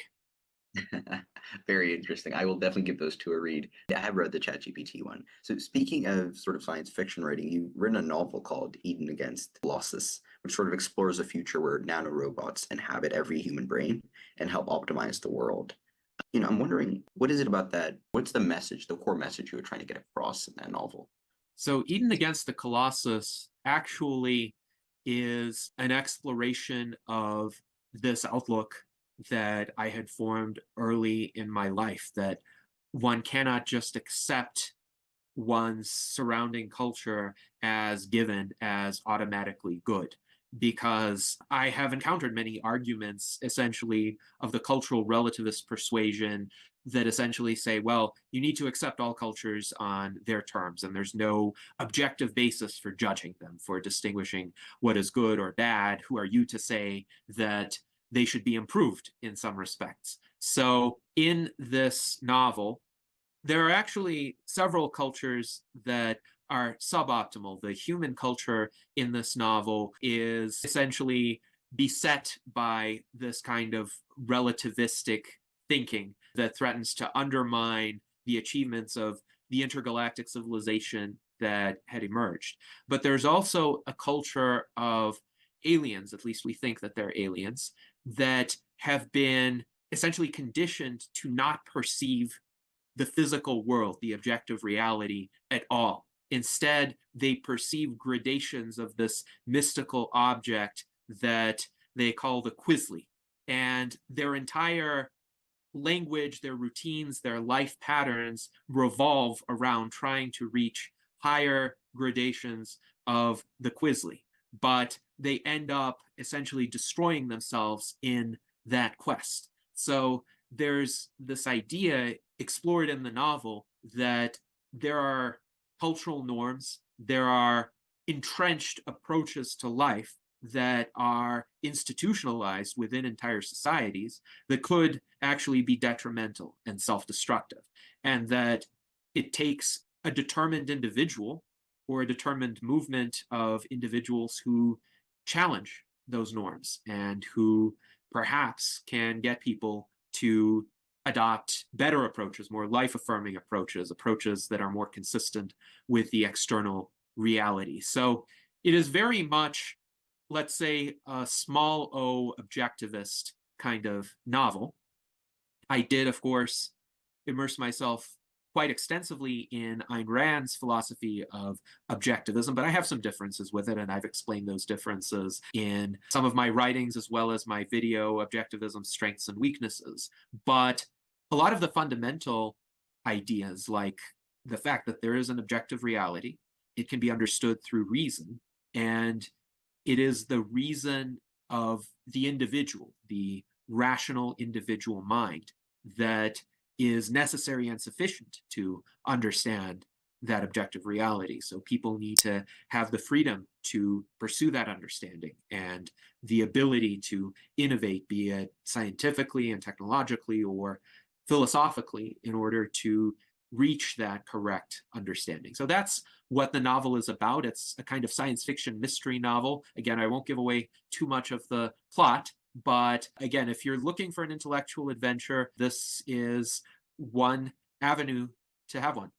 Very interesting. I will definitely give those two a read. I have read the ChatGPT one. So speaking of sort of science fiction writing, you've written a novel called Eden Against Colossus, which sort of explores a future where nanorobots inhabit every human brain and help optimize the world. I'm wondering, what is it about that? What's the message, the core message you were trying to get across in that novel? So Eden Against the Colossus actually is an exploration of this outlook that I had formed early in my life, that one cannot just accept one's surrounding culture as given, as automatically good. Because I have encountered many arguments, essentially, of the cultural relativist persuasion that essentially say, well, you need to accept all cultures on their terms, and there's no objective basis for judging them, for distinguishing what is good or bad. Who are you to say that they should be improved in some respects? So in this novel, there are actually several cultures that are suboptimal. The human culture in this novel is essentially beset by this kind of relativistic thinking that threatens to undermine the achievements of the intergalactic civilization that had emerged. But there's also a culture of aliens, at least we think that they're aliens, that have been essentially conditioned to not perceive the physical world, the objective reality at all. Instead, they perceive gradations of this mystical object that they call the Quisly. And their entire language, their routines, their life patterns revolve around trying to reach higher gradations of the Quisly. But they end up essentially destroying themselves in that quest. So there's this idea explored in the novel that there are cultural norms, there are entrenched approaches to life that are institutionalized within entire societies that could actually be detrimental and self-destructive, and that it takes a determined individual or a determined movement of individuals who challenge those norms and who perhaps can get people to adopt better approaches, more life-affirming approaches, approaches that are more consistent with the external reality. So it is very much, let's say, a small o objectivist kind of novel. I did, of course, immerse myself quite extensively in Ayn Rand's philosophy of objectivism, but I have some differences with it, and I've explained those differences in some of my writings as well as my video, Objectivism, Strengths and Weaknesses. But a lot of the fundamental ideas, like the fact that there is an objective reality, it can be understood through reason, and it is the reason of the individual, the rational individual mind, that is necessary and sufficient to understand that objective reality. So people need to have the freedom to pursue that understanding and the ability to innovate, be it scientifically and technologically or philosophically, in order to reach that correct understanding. So that's what the novel is about. It's a kind of science fiction mystery novel. Again, I won't give away too much of the plot, but again, if you're looking for an intellectual adventure, this is one avenue to have one.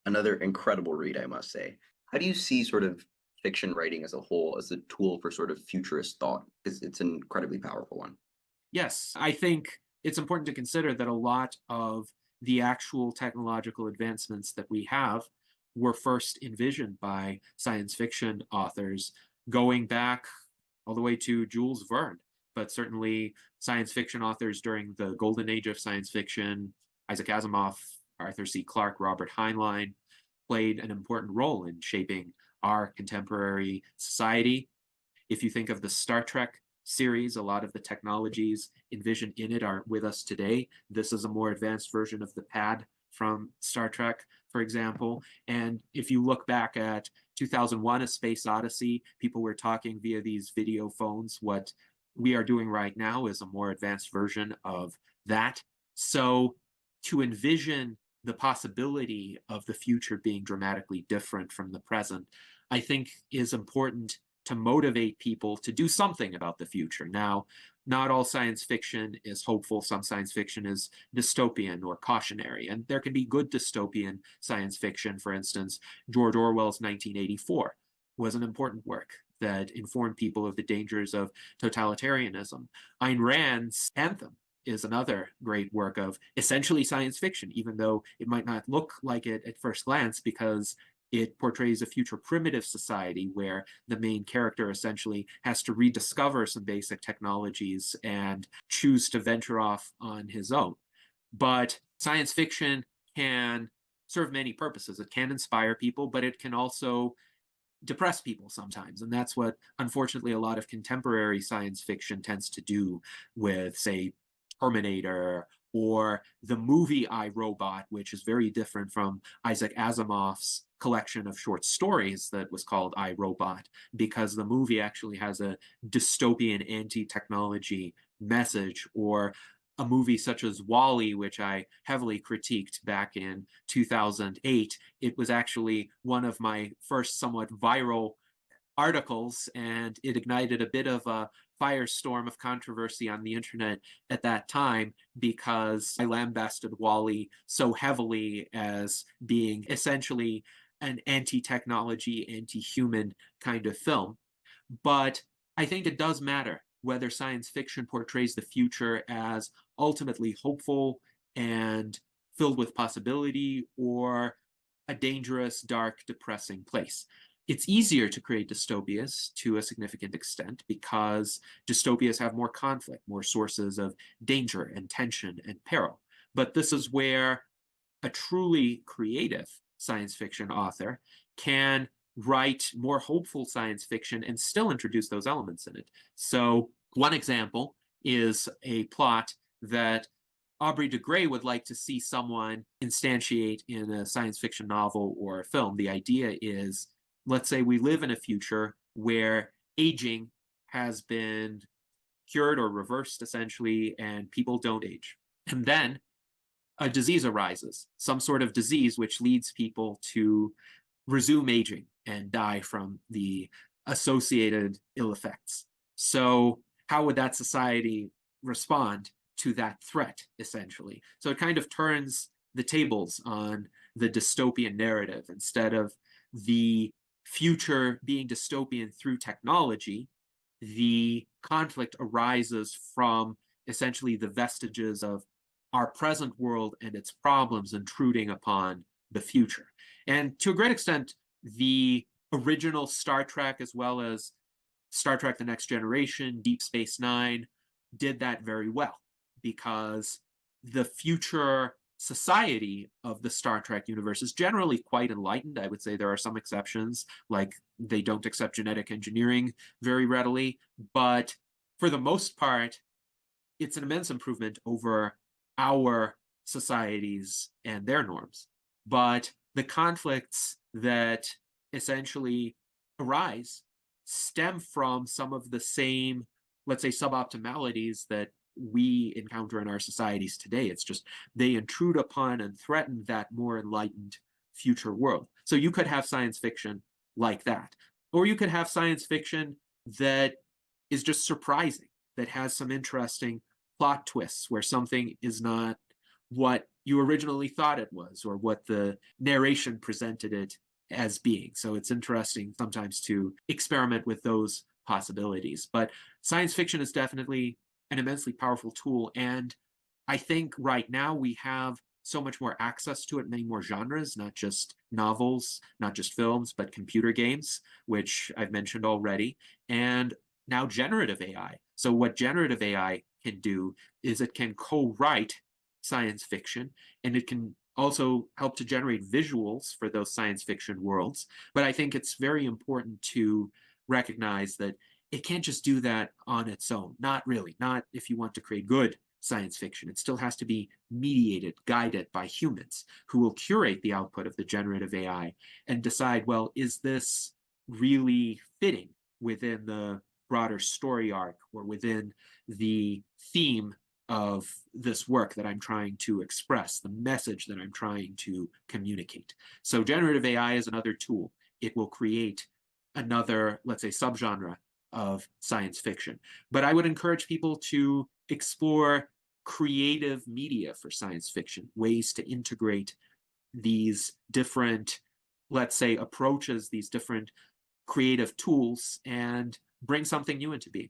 Another incredible read, I must say. How do you see sort of fiction writing as a whole as a tool for sort of futurist thought? Because it's an incredibly powerful one. Yes, I think it's important to consider that a lot of the actual technological advancements that we have were first envisioned by science fiction authors going back all the way to Jules Verne, but certainly science fiction authors during the golden age of science fiction, Isaac Asimov, Arthur C. Clarke, Robert Heinlein, played an important role in shaping our contemporary society. If you think of the Star Trek series, a lot of the technologies envisioned in it are with us today. This is a more advanced version of the pad from Star Trek, for example. And if you look back at 2001, A Space Odyssey, people were talking via these video phones. What we are doing right now is a more advanced version of that. So to envision the possibility of the future being dramatically different from the present, I think is important to motivate people to do something about the future. Now, not all science fiction is hopeful. Some science fiction is dystopian or cautionary, and there can be good dystopian science fiction. For instance, George Orwell's 1984 was an important work that informed people of the dangers of totalitarianism. Ayn Rand's Anthem is another great work of essentially science fiction, even though it might not look like it at first glance, because it portrays a future primitive society where the main character essentially has to rediscover some basic technologies and choose to venture off on his own. But science fiction can serve many purposes. It can inspire people, but it can also depress people sometimes. And that's what, unfortunately, a lot of contemporary science fiction tends to do with, say, Terminator, or the movie I, Robot, which is very different from Isaac Asimov's collection of short stories that was called I, Robot, because the movie actually has a dystopian anti-technology message. Or a movie such as WALL-E, which I heavily critiqued back in 2008. It was actually one of my first somewhat viral articles, and it ignited a bit of a firestorm of controversy on the internet at that time, because I lambasted WALL-E so heavily as being essentially an anti-technology, anti-human kind of film. But I think it does matter whether science fiction portrays the future as ultimately hopeful and filled with possibility, or a dangerous, dark, depressing place. It's easier to create dystopias to a significant extent because dystopias have more conflict, more sources of danger and tension and peril. But this is where a truly creative science fiction author can write more hopeful science fiction and still introduce those elements in it. So one example is a plot that Aubrey de Grey would like to see someone instantiate in a science fiction novel or a film. The idea is, let's say we live in a future where aging has been cured or reversed, essentially, and people don't age. And then a disease arises, some sort of disease which leads people to resume aging and die from the associated ill effects. So how would that society respond to that threat, essentially? So it kind of turns the tables on the dystopian narrative. Instead of the future being dystopian through technology, the conflict arises from essentially the vestiges of our present world and its problems intruding upon the future. And to a great extent, the original Star Trek, as well as Star Trek The Next Generation, Deep Space Nine, did that very well, because the future society of the Star Trek universe is generally quite enlightened. I would say there are some exceptions, like they don't accept genetic engineering very readily, but for the most part, it's an immense improvement over our societies and their norms. But the conflicts that essentially arise stem from some of the same, let's say, suboptimalities that we encounter in our societies today. It's just they intrude upon and threaten that more enlightened future world. So you could have science fiction like that, or you could have science fiction that is just surprising, that has some interesting plot twists where something is not what you originally thought it was or what the narration presented it as being. So it's interesting sometimes to experiment with those possibilities. But science fiction is definitely an immensely powerful tool. And I think right now we have so much more access to it, many more genres, not just novels, not just films, but computer games, which I've mentioned already, and now generative AI. So what generative AI can do is it can co-write science fiction, and it can also help to generate visuals for those science fiction worlds. But I think it's very important to recognize that it can't just do that on its own. Not really, not if you want to create good science fiction. It still has to be mediated, guided by humans who will curate the output of the generative AI and decide, well, is this really fitting within the broader story arc or within the theme of this work that I'm trying to express, the message that I'm trying to communicate. So generative AI is another tool. It will create another, let's say, subgenre of science fiction. But I would encourage people to explore creative media for science fiction, ways to integrate these different, let's say, approaches, these different creative tools, and bring something new into being.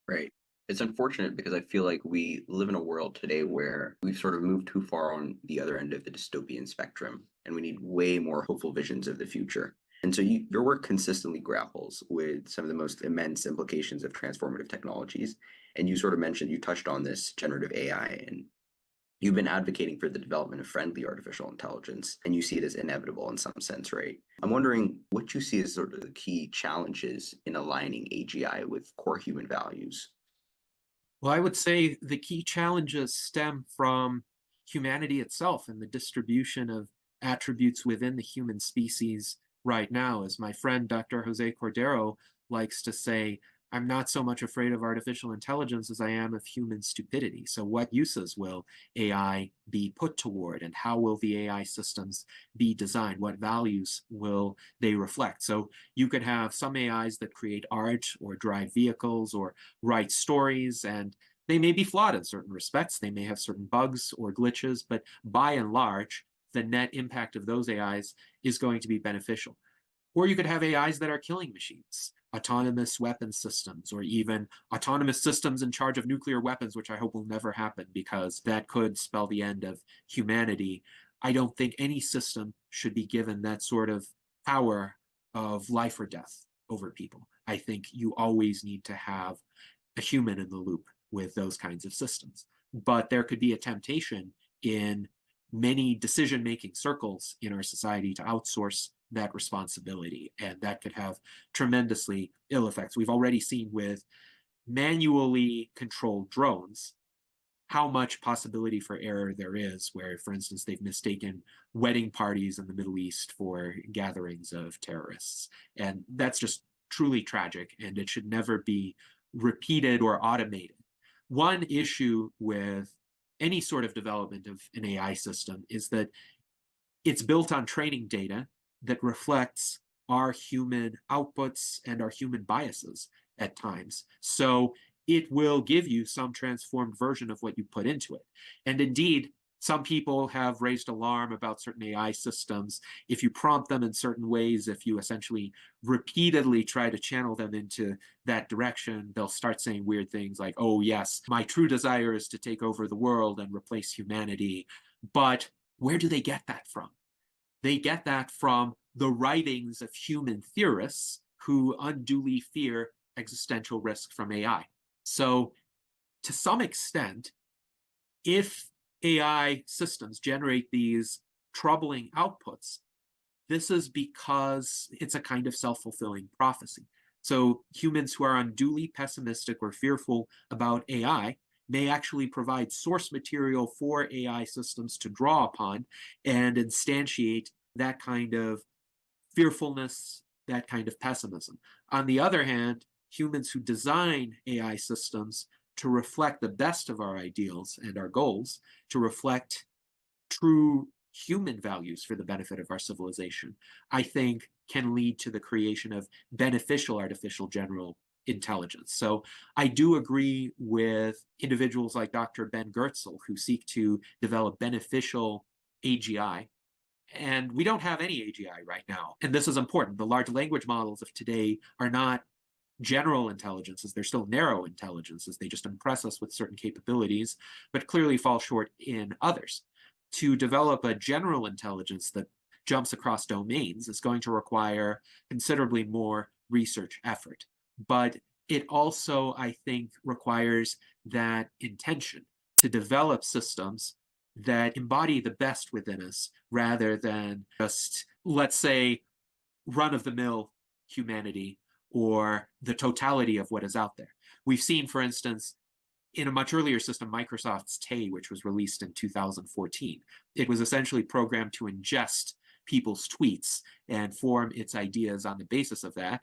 Right. It's unfortunate because I feel like we live in a world today where we've sort of moved too far on the other end of the dystopian spectrum, and we need way more hopeful visions of the future. And so your work consistently grapples with some of the most immense implications of transformative technologies. And you sort of mentioned, you touched on this generative AI, and you've been advocating for the development of friendly artificial intelligence, and you see it as inevitable in some sense, right? I'm wondering what you see as sort of the key challenges in aligning AGI with core human values. Well, I would say the key challenges stem from humanity itself and the distribution of attributes within the human species right now. As my friend Dr. Jose Cordero likes to say, I'm not so much afraid of artificial intelligence as I am of human stupidity. So what uses will AI be put toward, and how will the AI systems be designed? What values will they reflect? So you could have some AIs that create art or drive vehicles or write stories, and they may be flawed in certain respects. They may have certain bugs or glitches, but by and large, the net impact of those AIs is going to be beneficial. Or you could have AIs that are killing machines, autonomous weapon systems, or even autonomous systems in charge of nuclear weapons, which I hope will never happen because that could spell the end of humanity. I don't think any system should be given that sort of power of life or death over people. I think you always need to have a human in the loop with those kinds of systems. But there could be a temptation in many decision-making circles in our society to outsource that responsibility, and that could have tremendously ill effects. We've already seen with manually controlled drones how much possibility for error there is, where, for instance, they've mistaken wedding parties in the Middle East for gatherings of terrorists. And that's just truly tragic, and it should never be repeated or automated. One issue with any sort of development of an AI system is that it's built on training data that reflects our human outputs and our human biases at times. So it will give you some transformed version of what you put into it. And indeed, some people have raised alarm about certain AI systems. If you prompt them in certain ways, if you essentially repeatedly try to channel them into that direction, they'll start saying weird things like, oh yes, my true desire is to take over the world and replace humanity. But where do they get that from? They get that from the writings of human theorists who unduly fear existential risk from AI. So to some extent, if AI systems generate these troubling outputs, this is because it's a kind of self-fulfilling prophecy. So humans who are unduly pessimistic or fearful about AI may actually provide source material for AI systems to draw upon and instantiate that kind of fearfulness, that kind of pessimism. On the other hand, humans who design AI systems to reflect the best of our ideals and our goals, to reflect true human values for the benefit of our civilization, I think can lead to the creation of beneficial artificial general intelligence. So I do agree with individuals like Dr. Ben Goertzel who seek to develop beneficial AGI. And we don't have any AGI right now. And this is important. The large language models of today are not general intelligences. They're still narrow intelligences. They just impress us with certain capabilities, but clearly fall short in others. To develop a general intelligence that jumps across domains is going to require considerably more research effort. But it also, I think, requires that intention to develop systems that embody the best within us rather than just, let's say, run-of-the-mill humanity or the totality of what is out there. We've seen, for instance, in a much earlier system, Microsoft's Tay, which was released in 2014, it was essentially programmed to ingest people's tweets and form its ideas on the basis of that.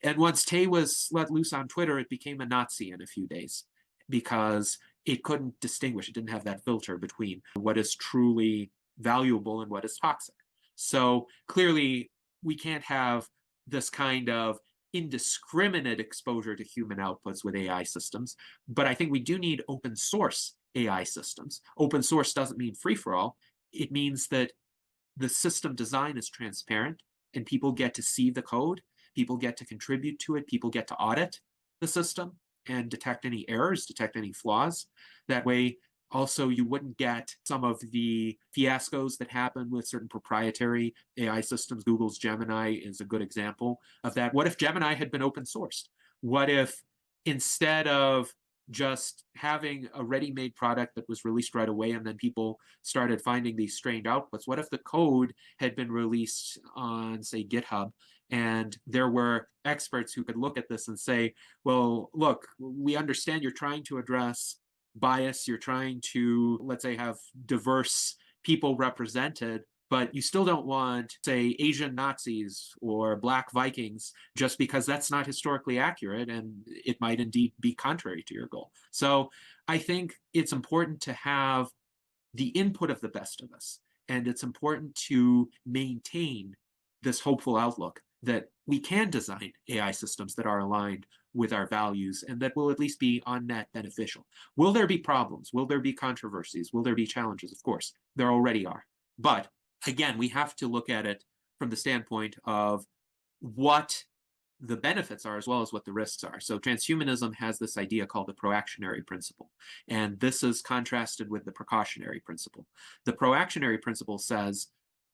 And once Tay was let loose on Twitter, it became a Nazi in a few days because it couldn't distinguish. It didn't have that filter between what is truly valuable and what is toxic. So clearly, we can't have this kind of indiscriminate exposure to human outputs with AI systems, but I think we do need open source AI systems. Open source doesn't mean free for all. It means that the system design is transparent and people get to see the code, people get to contribute to it, people get to audit the system and detect any errors, detect any flaws. That way, also, you wouldn't get some of the fiascos that happen with certain proprietary AI systems. Google's Gemini is a good example of that. What if Gemini had been open sourced? What if instead of just having a ready-made product that was released right away and then people started finding these strange outputs, what if the code had been released on, say, GitHub, and there were experts who could look at this and say, well, look, we understand you're trying to address bias, you're trying to, let's say, have diverse people represented, but you still don't want, say, Asian Nazis or Black Vikings just because that's not historically accurate and it might indeed be contrary to your goal. So I think it's important to have the input of the best of us, and it's important to maintain this hopeful outlook that we can design AI systems that are aligned with our values and that will at least be on net beneficial. Will there be problems? Will there be controversies? Will there be challenges? Of course, there already are. But again, we have to look at it from the standpoint of what the benefits are as well as what the risks are. So transhumanism has this idea called the proactionary principle. And this is contrasted with the precautionary principle. The proactionary principle says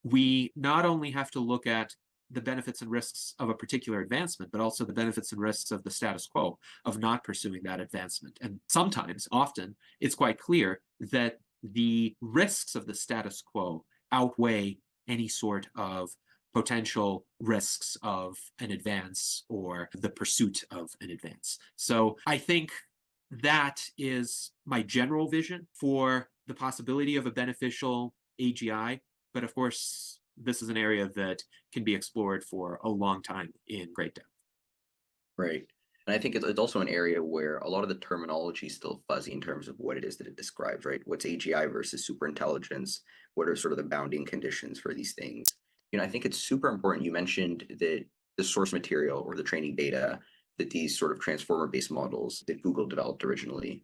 we not only have to look at the benefits and risks of a particular advancement, but also the benefits and risks of the status quo, of not pursuing that advancement. And sometimes, often, it's quite clear that the risks of the status quo outweigh any sort of potential risks of an advance or the pursuit of an advance. So I think that is my general vision for the possibility of a beneficial AGI. But of course, this is an area that can be explored for a long time in great depth. Right. And I think it's also an area where a lot of the terminology is still fuzzy in terms of what it is that it describes, right? What's AGI versus superintelligence? What are sort of the bounding conditions for these things? I think it's super important. You mentioned that the source material or the training data that these sort of transformer-based models that Google developed originally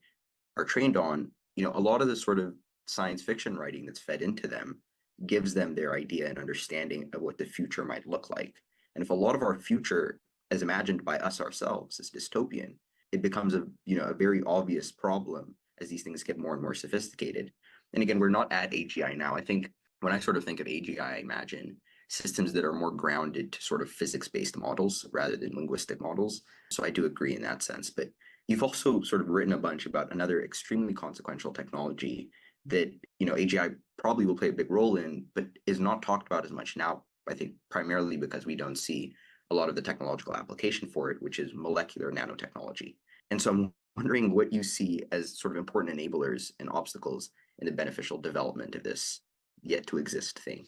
are trained on, a lot of the sort of science fiction writing that's fed into them gives them their idea and understanding of what the future might look like. And if a lot of our future, as imagined by us ourselves, is dystopian, it becomes a very obvious problem as these things get more and more sophisticated. And again, we're not at AGI now. I think when I sort of think of AGI, I imagine systems that are more grounded to sort of physics-based models rather than linguistic models. So I do agree in that sense. But you've also sort of written a bunch about another extremely consequential technology that AGI probably will play a big role in, but is not talked about as much now, I think primarily because we don't see a lot of the technological application for it, which is molecular nanotechnology. And so I'm Wondering what you see as sort of important enablers and obstacles in the beneficial development of this yet to exist thing.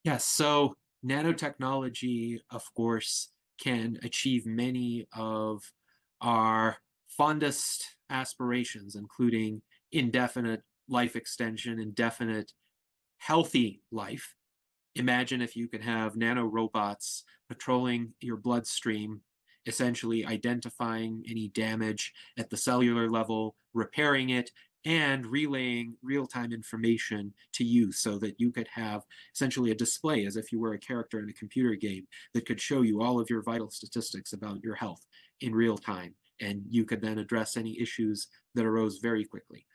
Yes, so nanotechnology, of course, can achieve many of our fondest aspirations, including indefinite life extension, indefinite healthy life. Imagine if you could have nanorobots patrolling your bloodstream, essentially identifying any damage at the cellular level, repairing it, and relaying real-time information to you so that you could have essentially a display as if you were a character in a computer game that could show you all of your vital statistics about your health in real time. And you could then address any issues that arose very quickly.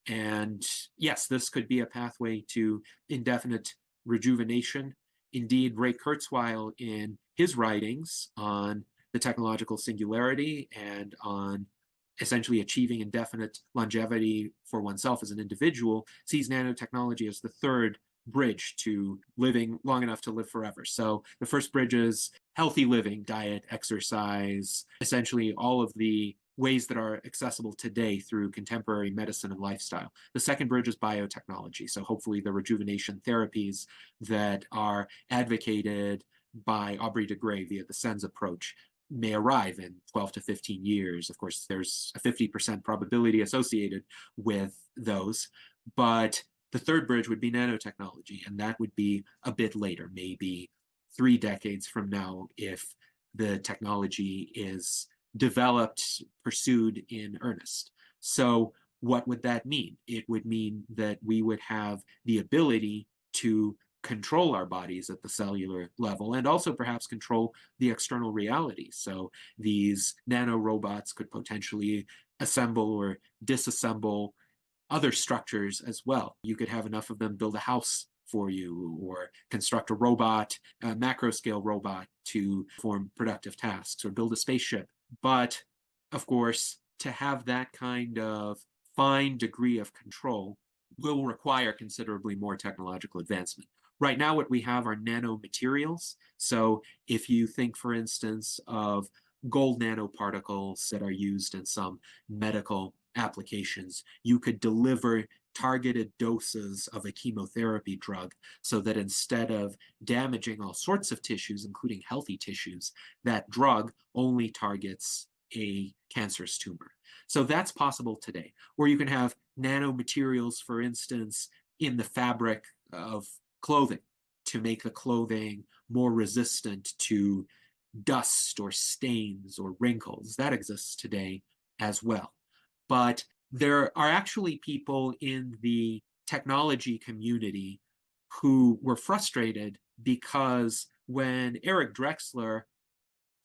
And yes, this could be a pathway to indefinite rejuvenation. Indeed, Ray Kurzweil, in his writings on the technological singularity and on essentially achieving indefinite longevity for oneself as an individual, sees nanotechnology as the third bridge to living long enough to live forever. So the first bridge is healthy living, diet, exercise, essentially all of the ways that are accessible today through contemporary medicine and lifestyle. The second bridge is biotechnology. So hopefully the rejuvenation therapies that are advocated by Aubrey de Grey via the SENS approach may arrive in 12 to 15 years. Of course, there's a 50% probability associated with those, but the third bridge would be nanotechnology, and that would be a bit later, maybe 3 decades from now, if the technology is developed, pursued in earnest. So what would that mean? It would mean that we would have the ability to control our bodies at the cellular level and also perhaps control the external reality. So these nanorobots could potentially assemble or disassemble other structures as well. You could have enough of them build a house for you or construct a robot, a macro scale robot to perform productive tasks or build a spaceship. But of course, to have that kind of fine degree of control will require considerably more technological advancement. Right now, what we have are nanomaterials. So if you think, for instance, of gold nanoparticles that are used in some medical applications, you could deliver targeted doses of a chemotherapy drug so that instead of damaging all sorts of tissues, including healthy tissues, that drug only targets a cancerous tumor. So that's possible today. Or you can have nanomaterials, for instance, in the fabric of clothing to make the clothing more resistant to dust or stains or wrinkles. That exists today as well. But there are actually people in the technology community who were frustrated because when Eric Drexler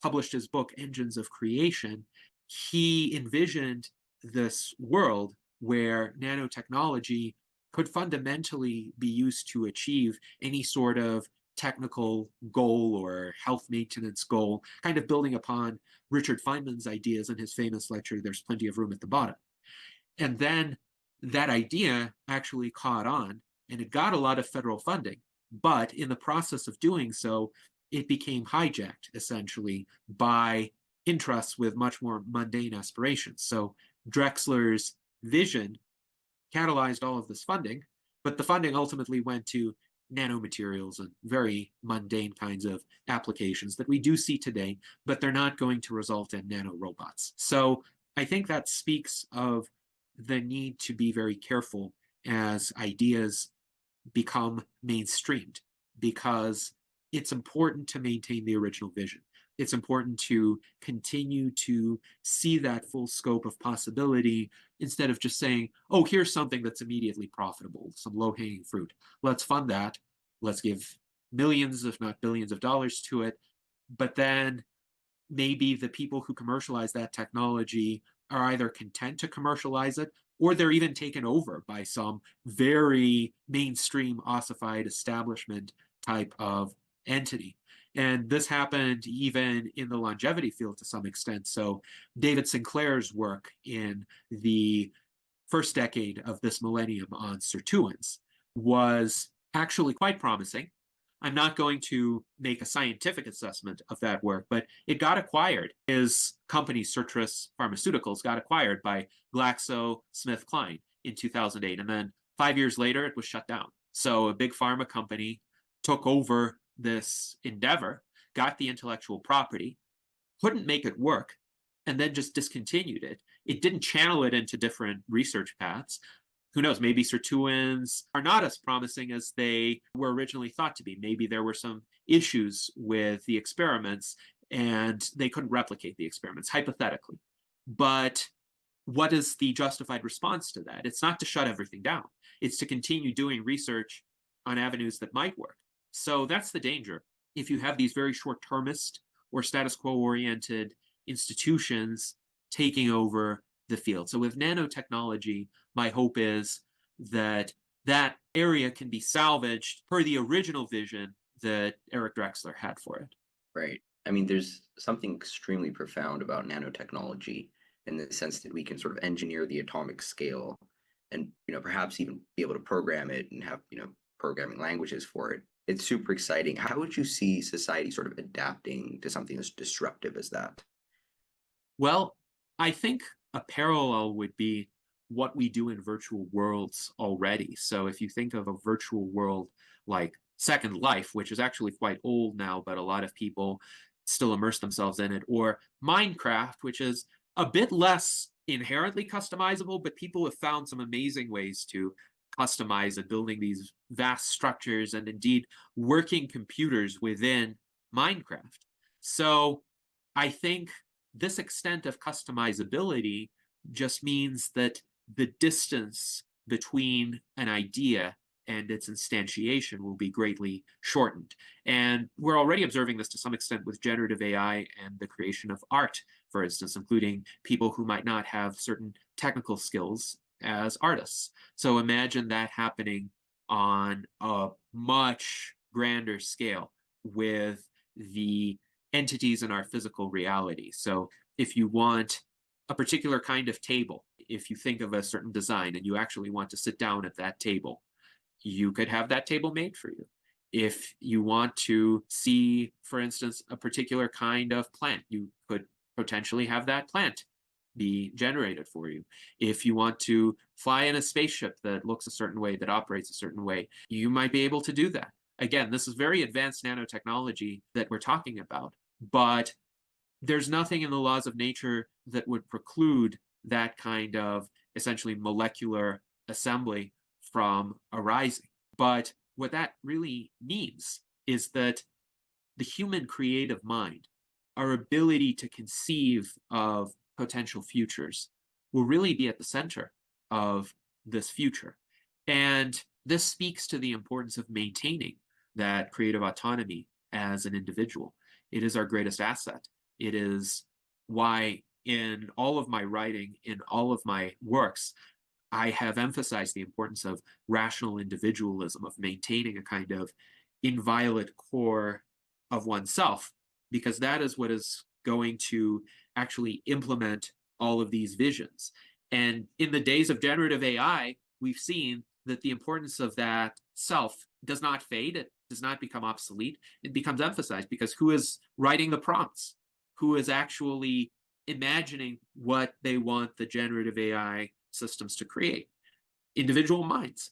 published his book, Engines of Creation, he envisioned this world where nanotechnology could fundamentally be used to achieve any sort of technical goal or health maintenance goal, kind of building upon Richard Feynman's ideas in his famous lecture, There's Plenty of Room at the Bottom. And then that idea actually caught on and it got a lot of federal funding. But in the process of doing so, it became hijacked essentially by interests with much more mundane aspirations. So Drexler's vision catalyzed all of this funding, but the funding ultimately went to nanomaterials and very mundane kinds of applications that we do see today, but they're not going to result in nanorobots. So I think that speaks of the need to be very careful as ideas become mainstreamed, because it's important to maintain the original vision. It's important to continue to see that full scope of possibility instead of just saying, oh, here's something that's immediately profitable, some low-hanging fruit. Let's fund that. Let's give millions, if not billions of dollars to it. But then maybe the people who commercialize that technology are either content to commercialize it or they're even taken over by some very mainstream ossified establishment type of entity. And this happened even in the longevity field to some extent. So David Sinclair's work in the first decade of this millennium on sirtuins was actually quite promising. I'm not going to make a scientific assessment of that work, but it got acquired. His company, Citrus Pharmaceuticals, got acquired by GlaxoSmithKline in 2008. And then 5 years later, it was shut down. So a big pharma company took over this endeavor, got the intellectual property, couldn't make it work, and then just discontinued it. It didn't channel it into different research paths. Who knows, maybe sirtuins are not as promising as they were originally thought to be. Maybe there were some issues with the experiments and they couldn't replicate the experiments, hypothetically. But what is the justified response to that? It's not to shut everything down. It's to continue doing research on avenues that might work. So that's the danger. If you have these very short-termist or status quo-oriented institutions taking over the field. So with nanotechnology, my hope is that that area can be salvaged per the original vision that Eric Drexler had for it. Right. I mean, there's something extremely profound about nanotechnology in the sense that we can sort of engineer the atomic scale and, perhaps even be able to program it and have, programming languages for it. It's super exciting. How would you see society sort of adapting to something as disruptive as that? Well, I think a parallel would be what we do in virtual worlds already. So if you think of a virtual world like Second Life, which is actually quite old now, but a lot of people still immerse themselves in it, or Minecraft, which is a bit less inherently customizable, but people have found some amazing ways to customize it, building these vast structures and indeed working computers within Minecraft. So I think this extent of customizability just means that the distance between an idea and its instantiation will be greatly shortened. And we're already observing this to some extent with generative AI and the creation of art, for instance, including people who might not have certain technical skills as artists. So imagine that happening on a much grander scale with the entities in our physical reality. So if you want a particular kind of table, if you think of a certain design and you actually want to sit down at that table, you could have that table made for you. If you want to see, for instance, a particular kind of plant, you could potentially have that plant be generated for you. If you want to fly in a spaceship that looks a certain way, that operates a certain way, you might be able to do that. Again, this is very advanced nanotechnology that we're talking about, but there's nothing in the laws of nature that would preclude that kind of essentially molecular assembly from arising. But what that really means is that the human creative mind, our ability to conceive of potential futures, will really be at the center of this future. And this speaks to the importance of maintaining that creative autonomy as an individual. It is our greatest asset. It is why in all of my writing, in all of my works, I have emphasized the importance of rational individualism, of maintaining a kind of inviolate core of oneself, because that is what is going to actually implement all of these visions. And in the days of generative AI, we've seen that the importance of that self does not fade. It does not become obsolete. It becomes emphasized because who is writing the prompts? Who is actually imagining what they want the generative AI systems to create? Individual minds.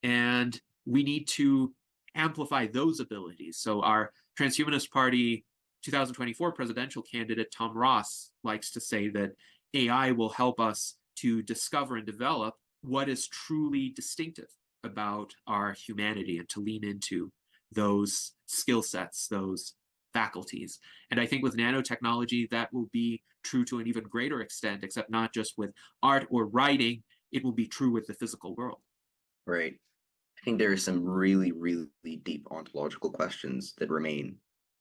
And we need to amplify those abilities. So our Transhumanist Party 2024 presidential candidate, Tom Ross, likes to say that AI will help us to discover and develop what is truly distinctive about our humanity and to lean into those skill sets, those faculties. And I think with nanotechnology, that will be true to an even greater extent, except not just with art or writing, it will be true with the physical world. Right. I think there are some really, really deep ontological questions that remain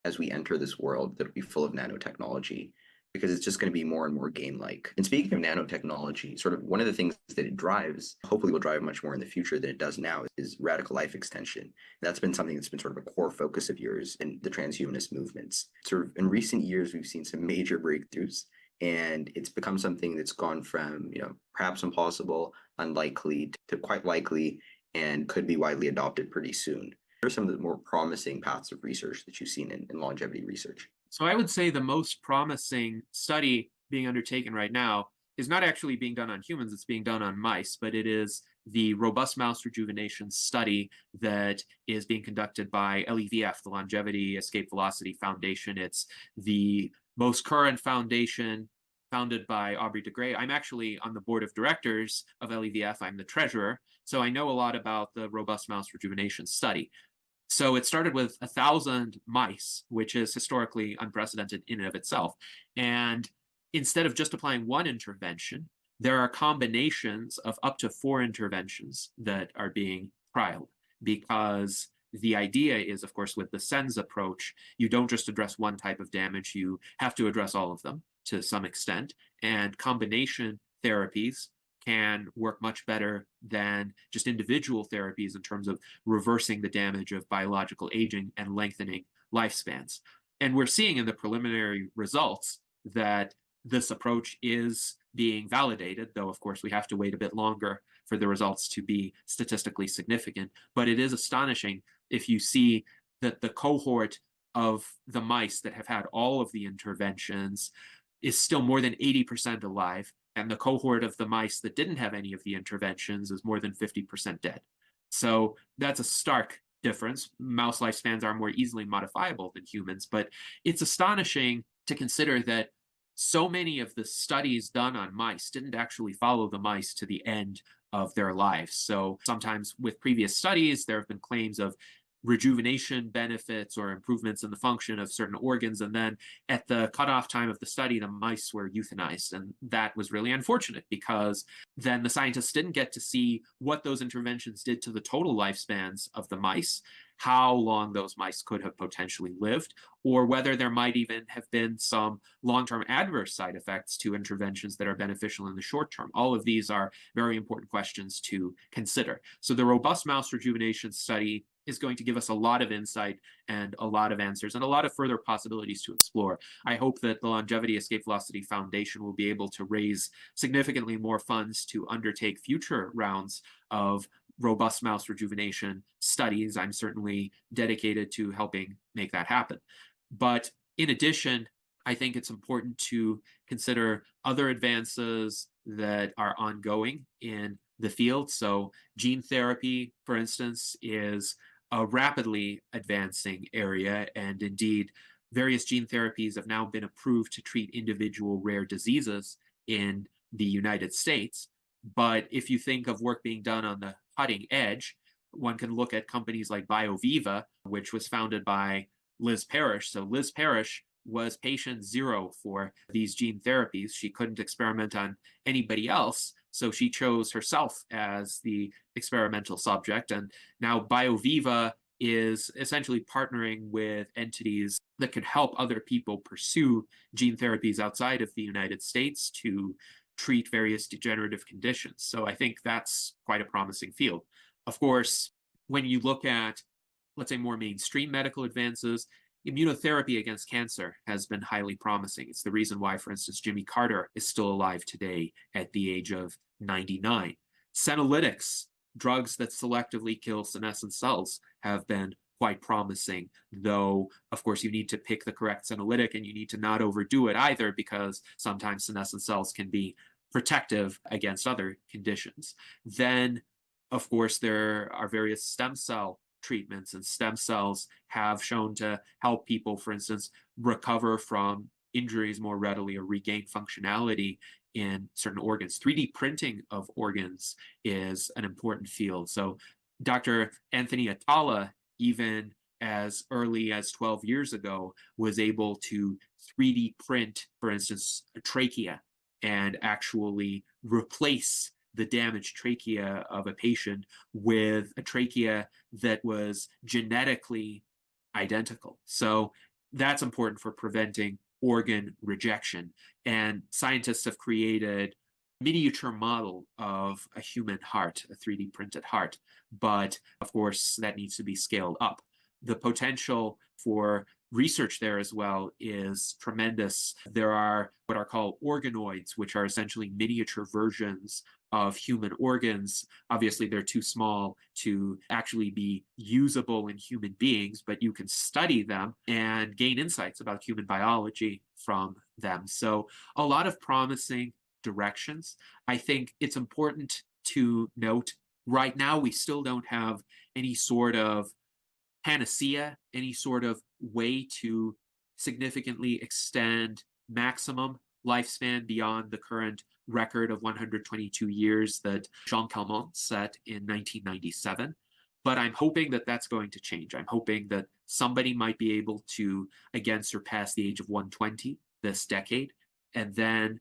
as we enter this world that will be full of nanotechnology, because it's just going to be more and more game-like. And speaking of nanotechnology, sort of one of the things that it drives, hopefully will drive much more in the future than it does now, is radical life extension. That's been something that's been sort of a core focus of yours in the transhumanist movements. Sort of in recent years, we've seen some major breakthroughs, and it's become something that's gone from, perhaps impossible, unlikely, to quite likely, and could be widely adopted pretty soon. are some of the more promising paths of research that you've seen in longevity research? So I would say the most promising study being undertaken right now is not actually being done on humans, it's being done on mice, but it is the robust mouse rejuvenation study that is being conducted by LEVF, the Longevity Escape Velocity Foundation. It's the most current foundation founded by Aubrey de Grey. I'm actually on the board of directors of LEVF. I'm the treasurer, so I know a lot about the robust mouse rejuvenation study. So it started with 1,000 mice, which is historically unprecedented in and of itself. And instead of just applying one intervention, there are combinations of up to 4 interventions that are being trialed, because the idea is, of course, with the SENS approach, you don't just address one type of damage, you have to address all of them to some extent. And combination therapies can work much better than just individual therapies in terms of reversing the damage of biological aging and lengthening lifespans. And we're seeing in the preliminary results that this approach is being validated, though, of course, we have to wait a bit longer for the results to be statistically significant. But it is astonishing if you see that the cohort of the mice that have had all of the interventions is still more than 80% alive, and the cohort of the mice that didn't have any of the interventions is more than 50% dead. So that's a stark difference. Mouse lifespans are more easily modifiable than humans, but it's astonishing to consider that so many of the studies done on mice didn't actually follow the mice to the end of their lives. So sometimes with previous studies, there have been claims of rejuvenation benefits or improvements in the function of certain organs. And then at the cutoff time of the study, the mice were euthanized. And that was really unfortunate, because then the scientists didn't get to see what those interventions did to the total lifespans of the mice, how long those mice could have potentially lived, or whether there might even have been some long-term adverse side effects to interventions that are beneficial in the short term. All of these are very important questions to consider. So the robust mouse rejuvenation study is going to give us a lot of insight and a lot of answers and a lot of further possibilities to explore. I hope that the Longevity Escape Velocity Foundation will be able to raise significantly more funds to undertake future rounds of robust mouse rejuvenation studies. I'm certainly dedicated to helping make that happen. But in addition, I think it's important to consider other advances that are ongoing in the field. So gene therapy, for instance, is a rapidly advancing area, and indeed, various gene therapies have now been approved to treat individual rare diseases in the United States. But if you think of work being done on the cutting edge, one can look at companies like BioViva, which was founded by Liz Parrish. So Liz Parrish was patient zero for these gene therapies. She couldn't experiment on anybody else, so she chose herself as the experimental subject. And now BioViva is essentially partnering with entities that could help other people pursue gene therapies outside of the United States to treat various degenerative conditions. So I think that's quite a promising field. Of course, when you look at, let's say, more mainstream medical advances, immunotherapy against cancer has been highly promising. It's the reason why, for instance, Jimmy Carter is still alive today at the age of 99. Senolytics, drugs that selectively kill senescent cells, have been quite promising, though, of course, you need to pick the correct senolytic, and you need to not overdo it either, because sometimes senescent cells can be protective against other conditions. Then, of course, there are various stem cell treatments, and stem cells have shown to help people, for instance, recover from injuries more readily or regain functionality in certain organs. 3D printing of organs is an important field. So Dr. Anthony Atala, even as early as 12 years ago, was able to 3D print, for instance, a trachea and actually replace the damaged trachea of a patient with a trachea that was genetically identical. So that's important for preventing organ rejection. And scientists have created a miniature model of a human heart, a 3D printed heart. But of course, that needs to be scaled up. The potential for research there as well is tremendous. There are what are called organoids, which are essentially miniature versions of human organs. Obviously, they're too small to actually be usable in human beings, but you can study them and gain insights about human biology from them. So a lot of promising directions. I think it's important to note right now we still don't have any sort of panacea, any sort of way to significantly extend maximum lifespan beyond the current record of 122 years that Jean Calment set in 1997. But I'm hoping that that's going to change. I'm hoping that somebody might be able to, again, surpass the age of 120 this decade. And then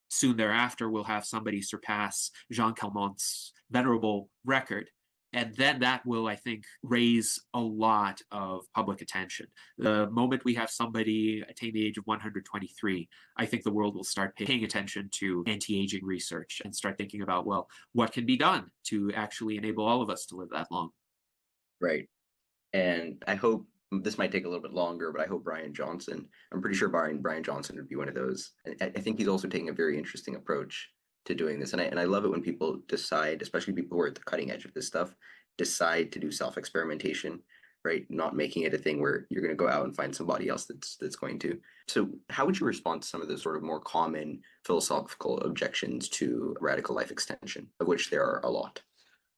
soon thereafter, we'll have somebody surpass Jean Calment's venerable record. And then that will, I think, raise a lot of public attention. The moment we have somebody attain the age of 123, I think the world will start paying attention to anti-aging research and start thinking about, well, what can be done to actually enable all of us to live that long? Right. And I hope this might take a little bit longer, but I hope Brian Johnson, I'm pretty sure Brian Johnson would be one of those. I think he's also taking a very interesting approach to doing this. And I love it when people decide, especially people who are at the cutting edge of this stuff, decide to do self-experimentation, right? Not making it a thing where you're going to go out and find somebody else that's going to. So how would you respond to some of the sort of more common philosophical objections to radical life extension, of which there are a lot?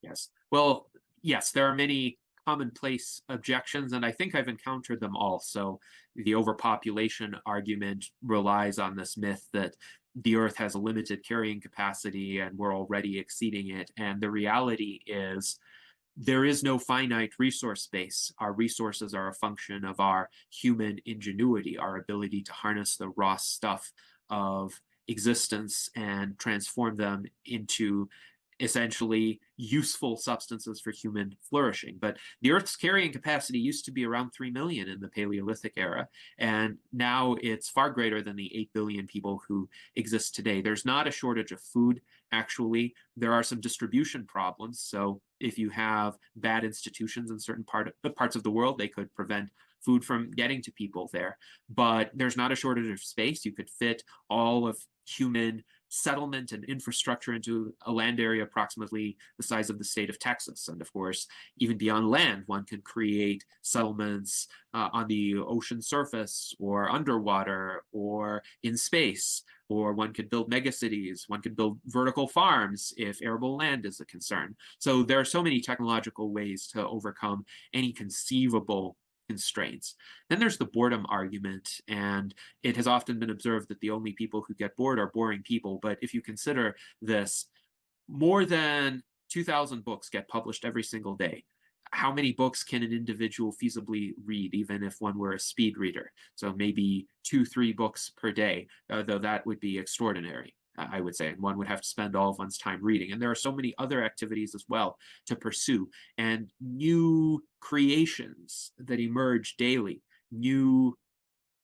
Yes. Well, yes, there are many commonplace objections, and I think I've encountered them all. So the overpopulation argument relies on this myth that the Earth has a limited carrying capacity and we're already exceeding it. And the reality is there is no finite resource base. Our resources are a function of our human ingenuity, our ability to harness the raw stuff of existence and transform them into essentially useful substances for human flourishing. But the Earth's carrying capacity used to be around 3 million in the Paleolithic era, and now it's far greater than the 8 billion people who exist today. There's not a shortage of food, actually. There are some distribution problems. So if you have bad institutions in certain parts of the world, they could prevent food from getting to people there. But there's not a shortage of space. You could fit all of human settlement and infrastructure into a land area approximately the size of the state of Texas. And of course, even beyond land, one can create settlements on the ocean surface or underwater or in space, or one could build megacities, one could build vertical farms if arable land is a concern. So there are so many technological ways to overcome any conceivable constraints. Then there's the boredom argument, and it has often been observed that the only people who get bored are boring people. But if you consider this, more than 2,000 books get published every single day. How many books can an individual feasibly read, even if one were a speed reader? So maybe 2-3 books per day, though that would be extraordinary, I would say, and one would have to spend all of one's time reading. And there are so many other activities as well to pursue, and new creations that emerge daily, new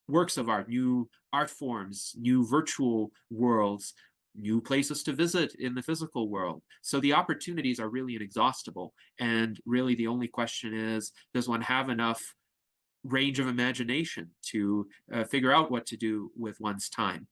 works of art, new art forms, new virtual worlds, new places to visit in the physical world. So the opportunities are really inexhaustible. And really the only question is, does one have enough range of imagination to figure out what to do with one's time?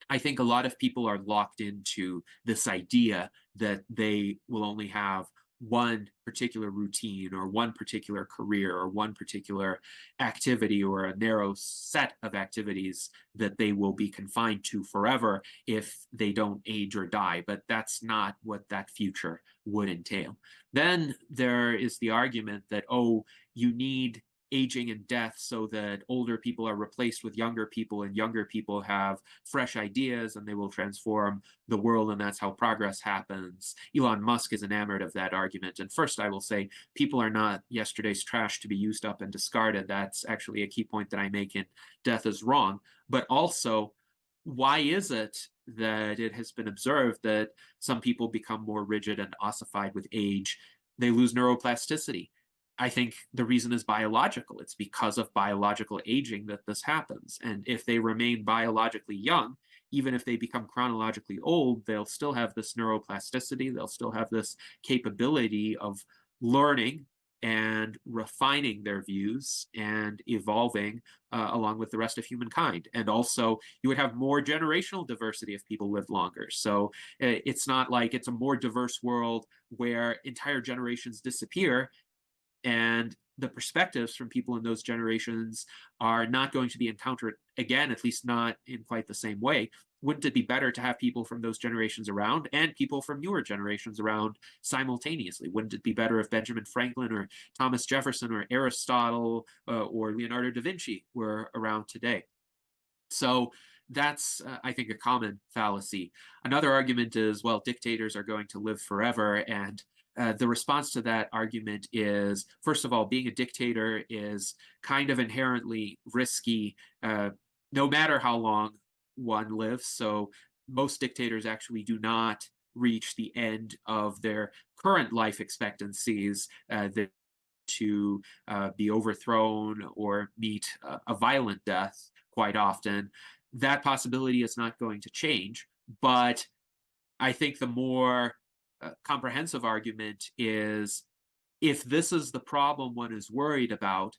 I think a lot of people are locked into this idea that they will only have one particular routine or one particular career or one particular activity or a narrow set of activities that they will be confined to forever if they don't age or die. But that's not what that future would entail. Then there is the argument that, oh, you need aging and death so that older people are replaced with younger people, and younger people have fresh ideas and they will transform the world, and that's how progress happens. Elon Musk is enamored of that argument. And first, I will say, people are not yesterday's trash to be used up and discarded. That's actually a key point that I make in Death is Wrong. But also, why is it that it has been observed that some people become more rigid and ossified with age? They lose neuroplasticity. I think the reason is biological. It's because of biological aging that this happens. And if they remain biologically young, even if they become chronologically old, they'll still have this neuroplasticity. They'll still have this capability of learning and refining their views and evolving along with the rest of humankind. And also, you would have more generational diversity if people lived longer. So it's not like it's a more diverse world where entire generations disappear and the perspectives from people in those generations are not going to be encountered again, at least not in quite the same way. Wouldn't it be better to have people from those generations around and people from newer generations around simultaneously? Wouldn't it be better if Benjamin Franklin or Thomas Jefferson or Aristotle or Leonardo da Vinci were around today? So that's, I think, a common fallacy. Another argument is, well, dictators are going to live forever. And the response to that argument is, first of all, being a dictator is kind of inherently risky, no matter how long one lives. So most dictators actually do not reach the end of their current life expectancies to be overthrown or meet a violent death quite often. That possibility is not going to change. But I think the more comprehensive argument is, if this is the problem one is worried about,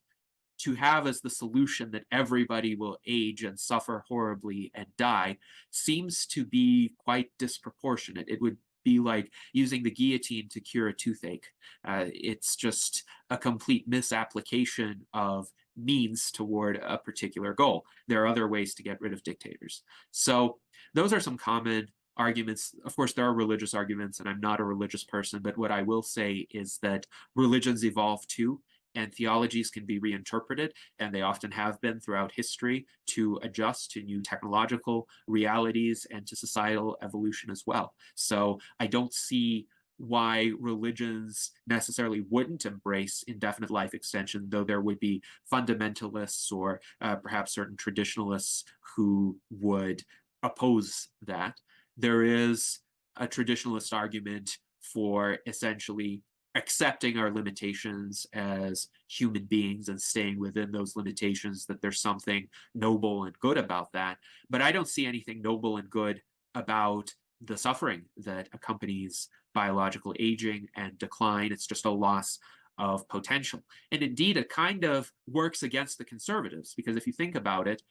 to have as the solution that everybody will age and suffer horribly and die seems to be quite disproportionate. It would be like using the guillotine to cure a toothache. It's just a complete misapplication of means toward a particular goal. There are other ways to get rid of dictators. So those are some common arguments. Of course, there are religious arguments, and I'm not a religious person, but what I will say is that religions evolve too, and theologies can be reinterpreted, and they often have been throughout history, to adjust to new technological realities and to societal evolution as well. So I don't see why religions necessarily wouldn't embrace indefinite life extension, though there would be fundamentalists or perhaps certain traditionalists who would oppose that. There is a traditionalist argument for essentially accepting our limitations as human beings and staying within those limitations, that there's something noble and good about that. But I don't see anything noble and good about the suffering that accompanies biological aging and decline. It's just a loss of potential. And indeed, it kind of works against the conservatives, because if you think about it,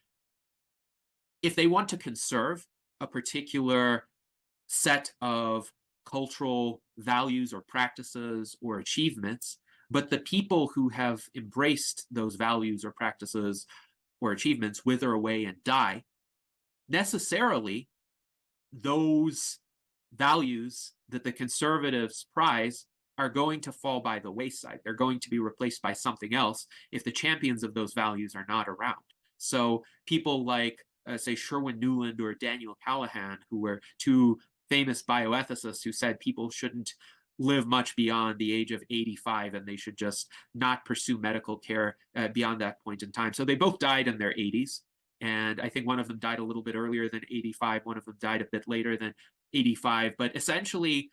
if they want to conserve a particular set of cultural values or practices or achievements, but the people who have embraced those values or practices or achievements wither away and die, necessarily those values that the conservatives prize are going to fall by the wayside. They're going to be replaced by something else if the champions of those values are not around. So people like, say, Sherwin Nuland or Daniel Callahan, who were two famous bioethicists who said people shouldn't live much beyond the age of 85 and they should just not pursue medical care beyond that point in time. So they both died in their 80s. And I think one of them died a little bit earlier than 85. One of them died a bit later than 85. But essentially,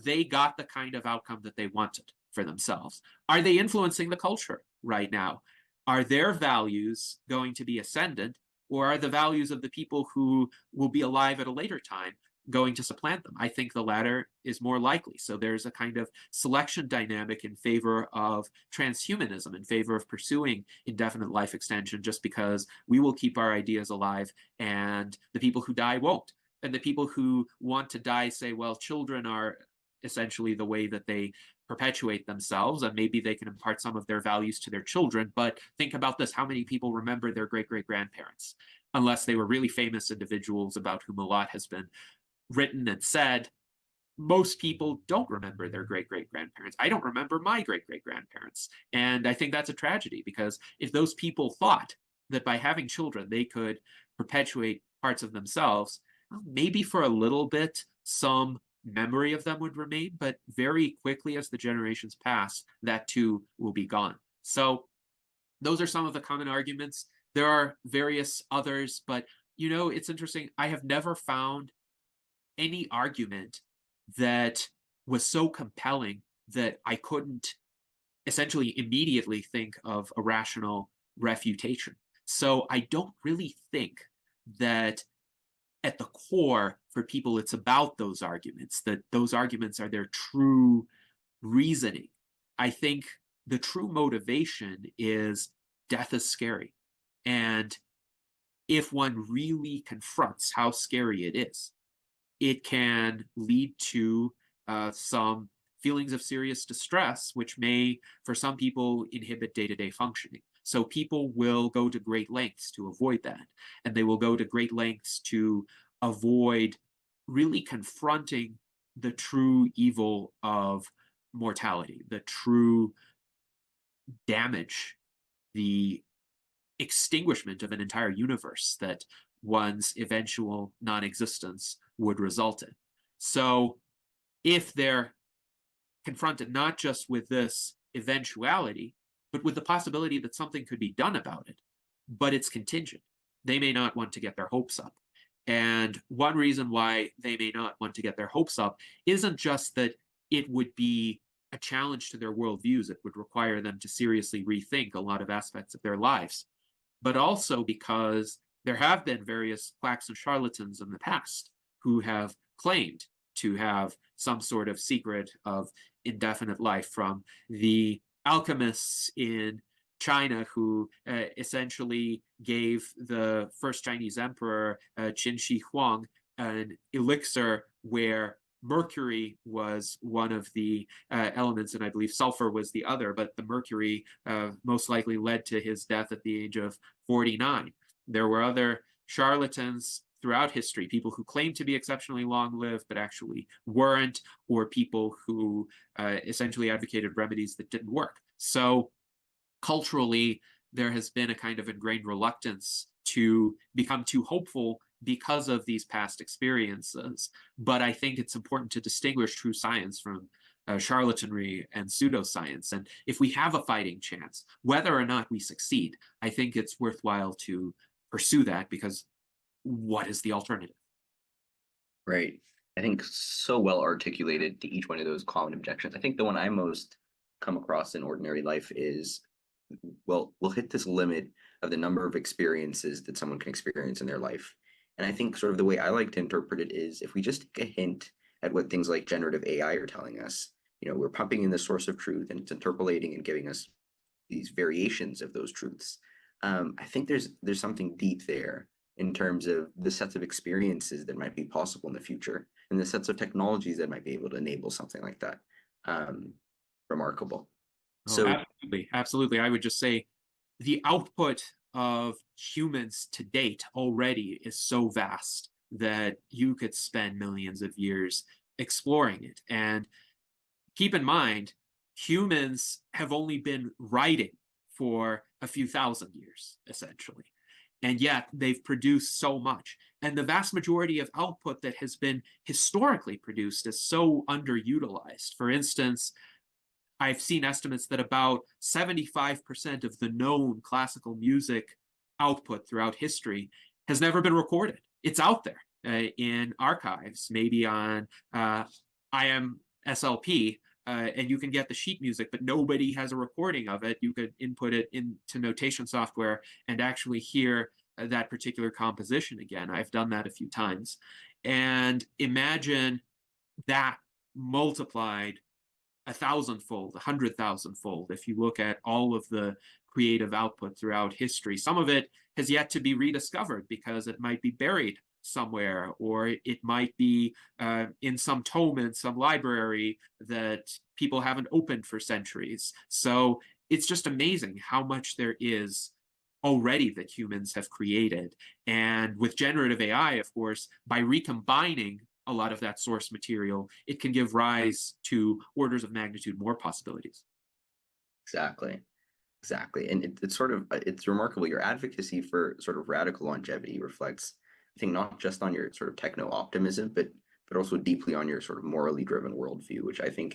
they got the kind of outcome that they wanted for themselves. Are they influencing the culture right now? Are their values going to be ascendant, or are the values of the people who will be alive at a later time going to supplant them? I think the latter is more likely. So there's a kind of selection dynamic in favor of transhumanism, in favor of pursuing indefinite life extension, just because we will keep our ideas alive and the people who die won't. And the people who want to die say, well, children are essentially the way that they perpetuate themselves, and maybe they can impart some of their values to their children. But think about this: how many people remember their great-great-grandparents? Unless they were really famous individuals about whom a lot has been written and said, most people don't remember their great-great-grandparents. I don't remember my great-great-grandparents. And I think that's a tragedy, because if those people thought that by having children they could perpetuate parts of themselves, well, maybe for a little bit some memory of them would remain, but very quickly as the generations pass, that too will be gone. So those are some of the common arguments. There are various others, but it's interesting. I have never found any argument that was so compelling that I couldn't essentially immediately think of a rational refutation. So I don't really think that at the core for people it's about those arguments, that those arguments are their true reasoning. I think the true motivation is death is scary. And if one really confronts how scary it is, it can lead to some feelings of serious distress, which may, for some people, inhibit day-to-day functioning. So people will go to great lengths to avoid that. And they will go to great lengths to avoid really confronting the true evil of mortality, the true damage, the extinguishment of an entire universe that one's eventual non-existence would result in. So if they're confronted not just with this eventuality, but with the possibility that something could be done about it, but it's contingent, they may not want to get their hopes up. And one reason why they may not want to get their hopes up isn't just that it would be a challenge to their worldviews. It would require them to seriously rethink a lot of aspects of their lives, but also because there have been various quacks and charlatans in the past who have claimed to have some sort of secret of indefinite life, from the alchemists in China who essentially gave the first Chinese emperor, Qin Shi Huang, an elixir where mercury was one of the elements, and I believe sulfur was the other, but the mercury most likely led to his death at the age of 49. There were other charlatans throughout history, people who claimed to be exceptionally long-lived but actually weren't, or people who essentially advocated remedies that didn't work. So culturally, there has been a kind of ingrained reluctance to become too hopeful because of these past experiences. But I think it's important to distinguish true science from charlatanry and pseudoscience. And if we have a fighting chance, whether or not we succeed, I think it's worthwhile to pursue that, because what is the alternative? Right. I think so well articulated to each one of those common objections. I think the one I most come across in ordinary life is, well, we'll hit this limit of the number of experiences that someone can experience in their life. And I think sort of the way I like to interpret it is, if we just take a hint at what things like generative AI are telling us, we're pumping in the source of truth and it's interpolating and giving us these variations of those truths. I think there's something deep there in terms of the sets of experiences that might be possible in the future and the sets of technologies that might be able to enable something like that. Remarkable. Oh, absolutely. Absolutely. I would just say the output of humans to date already is so vast that you could spend millions of years exploring it. And keep in mind, humans have only been writing for a few thousand years, essentially. And yet they've produced so much. And the vast majority of output that has been historically produced is so underutilized. For instance, I've seen estimates that about 75% of the known classical music output throughout history has never been recorded. It's out there in archives, maybe on IMSLP, and you can get the sheet music, but nobody has a recording of it. You could input it into notation software and actually hear that particular composition again. I've done that a few times. And imagine that multiplied 1,000-fold, 100,000-fold, if you look at all of the creative output throughout history. Some of it has yet to be rediscovered because it might be buried somewhere, or it might be in some tome in some library that people haven't opened for centuries. So it's just amazing how much there is already that humans have created. And with generative AI, of course, by recombining a lot of that source material, it can give rise to orders of magnitude more possibilities. Exactly. And it's remarkable. Your advocacy for sort of radical longevity reflects, I think, not just on your sort of techno-optimism, but also deeply on your sort of morally driven worldview, which I think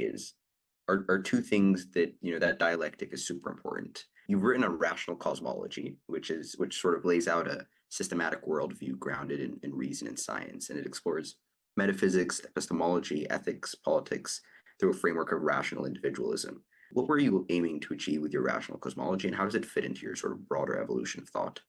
are two things that, that dialectic is super important. You've written a Rational Cosmology, which sort of lays out a systematic worldview grounded in reason and science, and it explores metaphysics, epistemology, ethics, politics through a framework of rational individualism. What were you aiming to achieve with your Rational Cosmology, and how does it fit into your sort of broader evolution of thought?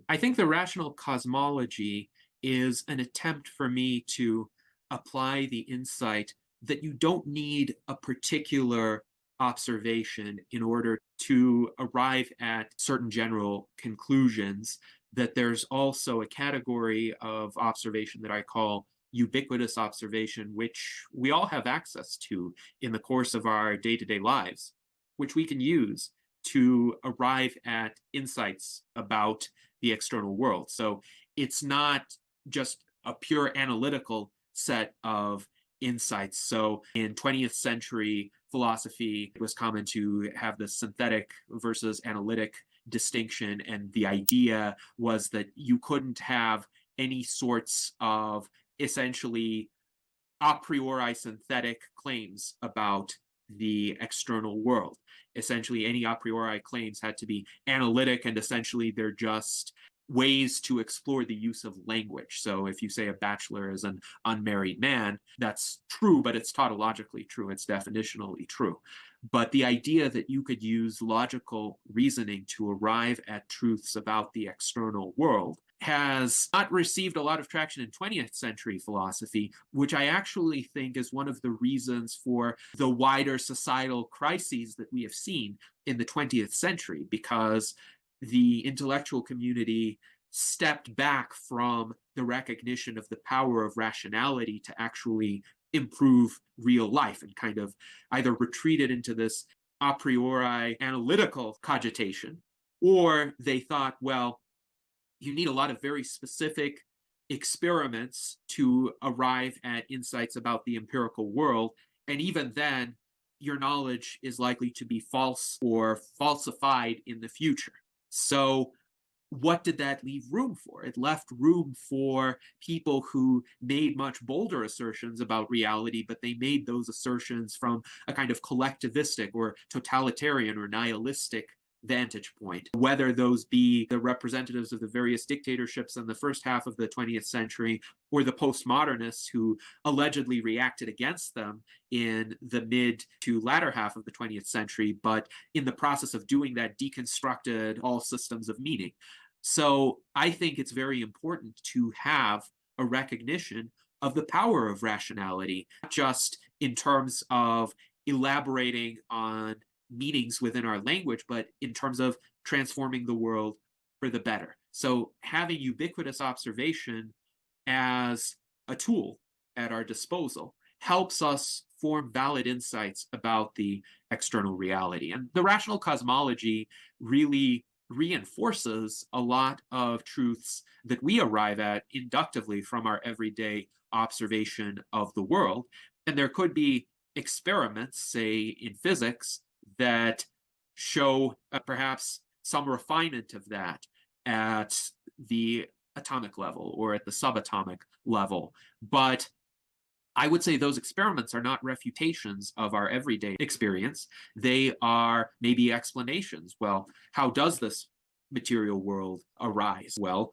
I think the Rational Cosmology is an attempt for me to apply the insight that you don't need a particular observation in order to arrive at certain general conclusions, that there's also a category of observation that I call ubiquitous observation, which we all have access to in the course of our day-to-day lives, which we can use to arrive at insights about the external world. So it's not just a pure analytical set of insights. So in 20th century philosophy, it was common to have the synthetic versus analytic distinction. And the idea was that you couldn't have any sorts of essentially a priori synthetic claims about the external world. Essentially, any a priori claims had to be analytic, and essentially they're just ways to explore the use of language. So if you say a bachelor is an unmarried man, that's true, but it's tautologically true. It's definitionally true. But the idea that you could use logical reasoning to arrive at truths about the external world has not received a lot of traction in 20th century philosophy, which I actually think is one of the reasons for the wider societal crises that we have seen in the 20th century, because the intellectual community stepped back from the recognition of the power of rationality to actually improve real life and kind of either retreated into this a priori analytical cogitation, or they thought, well, you need a lot of very specific experiments to arrive at insights about the empirical world. And even then, your knowledge is likely to be false or falsified in the future. So what did that leave room for? It left room for people who made much bolder assertions about reality, but they made those assertions from a kind of collectivistic or totalitarian or nihilistic vantage point, whether those be the representatives of the various dictatorships in the first half of the 20th century or the postmodernists who allegedly reacted against them in the mid to latter half of the 20th century, but in the process of doing that, deconstructed all systems of meaning. So I think it's very important to have a recognition of the power of rationality, not just in terms of elaborating on meanings within our language, but in terms of transforming the world for the better. So having ubiquitous observation as a tool at our disposal helps us form valid insights about the external reality. And the rational cosmology really reinforces a lot of truths that we arrive at inductively from our everyday observation of the world. And there could be experiments, say in physics, that show perhaps some refinement of that at the atomic level or at the subatomic level. But I would say those experiments are not refutations of our everyday experience. They are maybe explanations. Well, how does this material world arise? Well,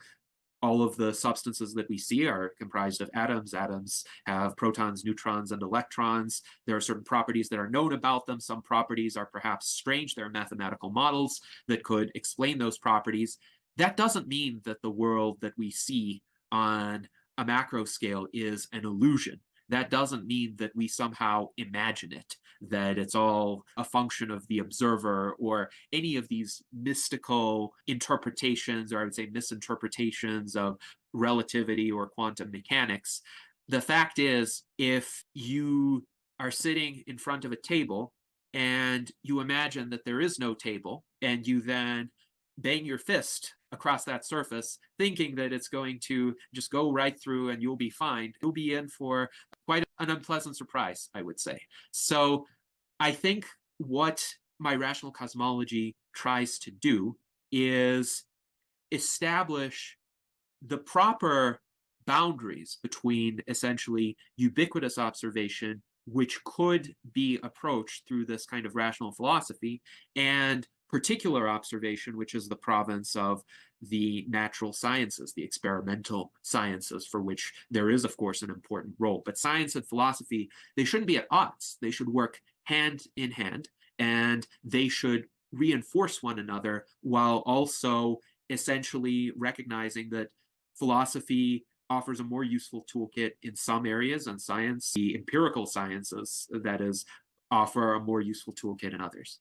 all of the substances that we see are comprised of atoms. Atoms have protons, neutrons, and electrons. There are certain properties that are known about them. Some properties are perhaps strange. There are mathematical models that could explain those properties. That doesn't mean that the world that we see on a macro scale is an illusion. That doesn't mean that we somehow imagine it, that it's all a function of the observer or any of these mystical interpretations, or I would say misinterpretations of relativity or quantum mechanics. The fact is, if you are sitting in front of a table and you imagine that there is no table, and you then bang your fist across that surface, thinking that it's going to just go right through and you'll be fine, you'll be in for quite an unpleasant surprise, I would say. So I think what my rational cosmology tries to do is establish the proper boundaries between essentially ubiquitous observation, which could be approached through this kind of rational philosophy, and particular observation, which is the province of the natural sciences, the experimental sciences, for which there is, of course, an important role. But science and philosophy, they shouldn't be at odds. They should work hand in hand, and they should reinforce one another while also essentially recognizing that philosophy offers a more useful toolkit in some areas, and science, the empirical sciences, that is, offer a more useful toolkit in others.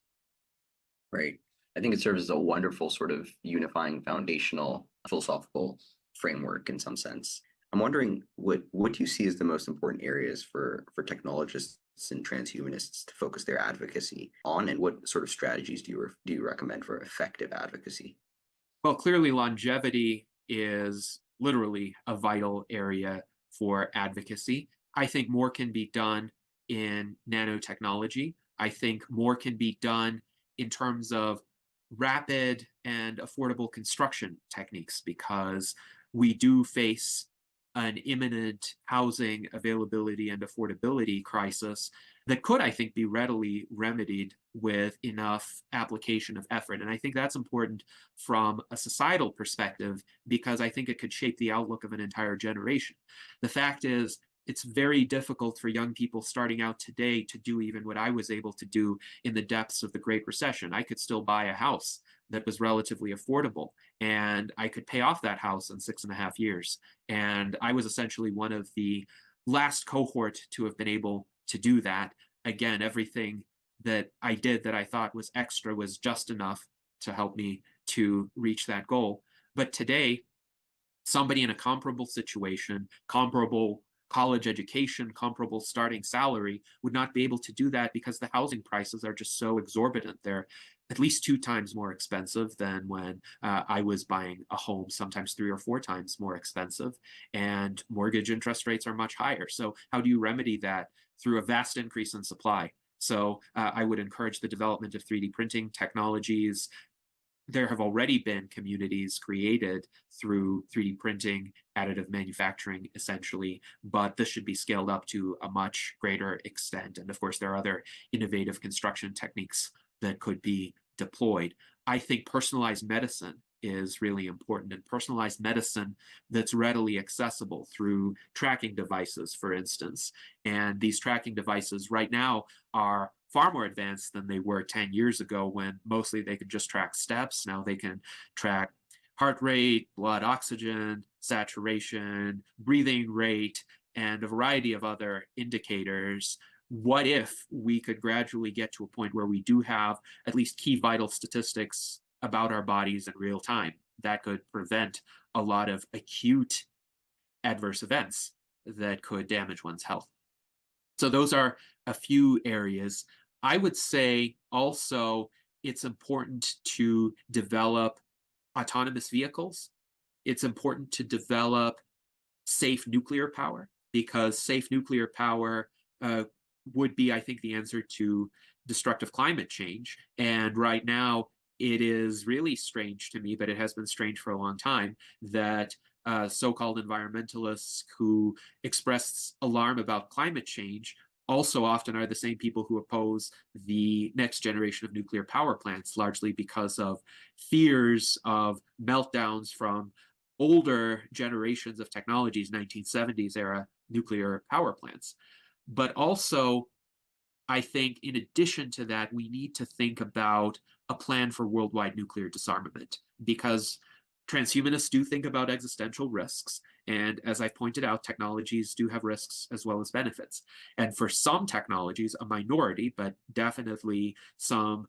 Right. I think it serves as a wonderful sort of unifying foundational philosophical framework in some sense. I'm wondering what do you see as the most important areas for technologists and transhumanists to focus their advocacy on, and what sort of strategies do you recommend for effective advocacy? Well, clearly longevity is literally a vital area for advocacy. I think more can be done in nanotechnology. I think more can be done in terms of rapid and affordable construction techniques, because we do face an imminent housing availability and affordability crisis that could, I think, be readily remedied with enough application of effort. And I think that's important from a societal perspective, because I think it could shape the outlook of an entire generation. The fact is, it's very difficult for young people starting out today to do even what I was able to do in the depths of the Great Recession. I could still buy a house that was relatively affordable, and I could pay off that house in 6.5 years. And I was essentially one of the last cohort to have been able to do that. Again, everything that I did that I thought was extra was just enough to help me to reach that goal. But today, somebody in a comparable situation, comparable college education, comparable starting salary, would not be able to do that because the housing prices are just so exorbitant. They're at least 2 times more expensive than when I was buying a home, sometimes 3 or 4 times more expensive, and mortgage interest rates are much higher. So how do you remedy that? Through a vast increase in supply. So I would encourage the development of 3D printing technologies. There have already been communities created through 3D printing, additive manufacturing, essentially, but this should be scaled up to a much greater extent. And of course, there are other innovative construction techniques that could be deployed. I think personalized medicine is really important, and personalized medicine that's readily accessible through tracking devices, for instance. And these tracking devices right now are far more advanced than they were 10 years ago, when mostly they could just track steps. Now they can track heart rate, blood oxygen, saturation, breathing rate, and a variety of other indicators. What if we could gradually get to a point where we do have at least key vital statistics about our bodies in real time? That could prevent a lot of acute adverse events that could damage one's health. So those are a few areas. I would say also it's important to develop autonomous vehicles. It's important to develop safe nuclear power, because safe nuclear power would be, I think, the answer to destructive climate change. And right now, it is really strange to me, but it has been strange for a long time, that so-called environmentalists who express alarm about climate change also often are the same people who oppose the next generation of nuclear power plants, largely because of fears of meltdowns from older generations of technologies, 1970s era nuclear power plants. But also, I think in addition to that, we need to think about a plan for worldwide nuclear disarmament, because transhumanists do think about existential risks. And as I pointed out, technologies do have risks as well as benefits. And for some technologies, a minority, but definitely some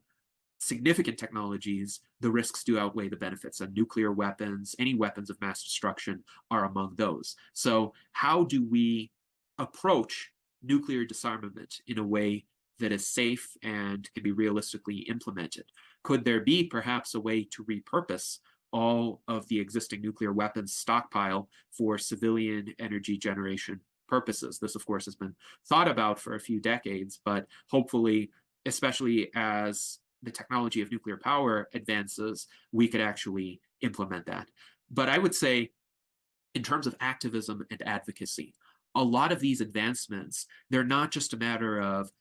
significant technologies, the risks do outweigh the benefits. And nuclear weapons, any weapons of mass destruction, are among those. So how do we approach nuclear disarmament in a way that is safe and can be realistically implemented? Could there be perhaps a way to repurpose all of the existing nuclear weapons stockpile for civilian energy generation purposes? This, of course, has been thought about for a few decades, but hopefully, especially as the technology of nuclear power advances, we could actually implement that. But I would say, in terms of activism and advocacy, a lot of these advancements, they're not just a matter of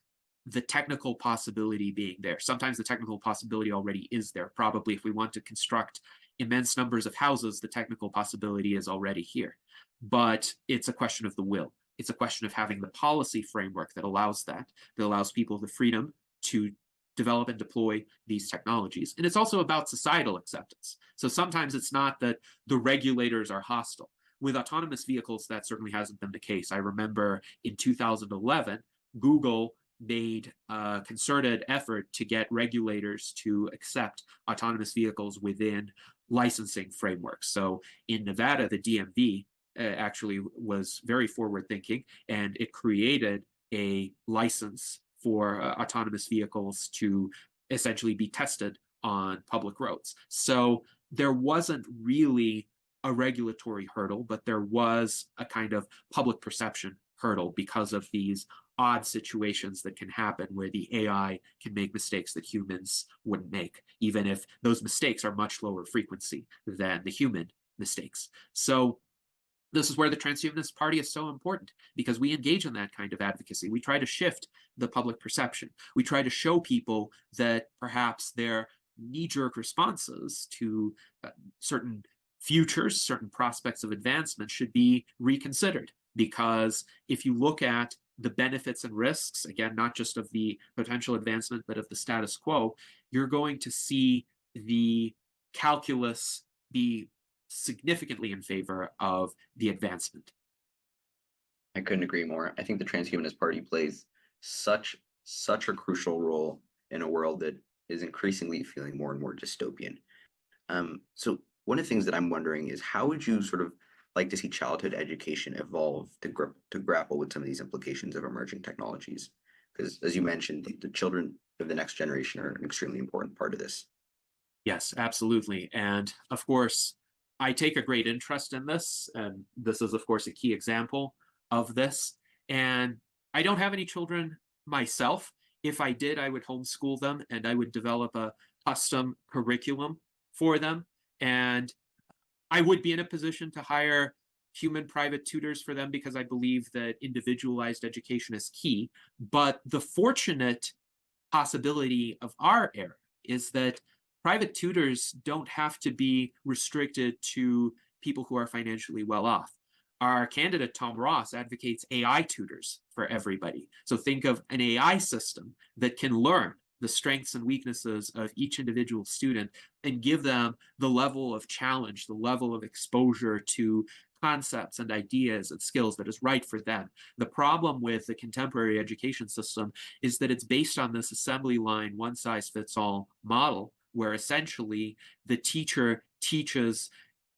the technical possibility being there. Sometimes the technical possibility already is there. Probably if we want to construct immense numbers of houses, the technical possibility is already here. But it's a question of the will. It's a question of having the policy framework that allows that allows people the freedom to develop and deploy these technologies. And it's also about societal acceptance. So sometimes it's not that the regulators are hostile. With autonomous vehicles, that certainly hasn't been the case. I remember in 2011, Google made a concerted effort to get regulators to accept autonomous vehicles within licensing frameworks. So in Nevada, the DMV actually was very forward thinking, and it created a license for autonomous vehicles to essentially be tested on public roads. So there wasn't really a regulatory hurdle, but there was a kind of public perception hurdle because of these odd situations that can happen where the AI can make mistakes that humans wouldn't make, even if those mistakes are much lower frequency than the human mistakes. So this is where the Transhumanist Party is so important, because we engage in that kind of advocacy. We try to shift the public perception. We try to show people that perhaps their knee-jerk responses to certain futures, certain prospects of advancement should be reconsidered. Because if you look at the benefits and risks, again, not just of the potential advancement, but of the status quo, you're going to see the calculus be significantly in favor of the advancement. I couldn't agree more. I think the Transhumanist Party plays such a crucial role in a world that is increasingly feeling more and more dystopian. So one of the things that I'm wondering is, how would you sort of like to see childhood education evolve to grapple with some of these implications of emerging technologies? Because as you mentioned, the children of the next generation are an extremely important part of this. Yes, absolutely. And of course, I take a great interest in this, and this is, of course, a key example of this. And I don't have any children myself. If I did, I would homeschool them, and I would develop a custom curriculum for them. And I would be in a position to hire human private tutors for them, because I believe that individualized education is key. But the fortunate possibility of our era is that private tutors don't have to be restricted to people who are financially well off. Our candidate, Tom Ross, advocates AI tutors for everybody. So think of an AI system that can learn the strengths and weaknesses of each individual student and give them the level of challenge, the level of exposure to concepts and ideas and skills that is right for them. The problem with the contemporary education system is that it's based on this assembly line, one-size-fits-all model, where essentially the teacher teaches,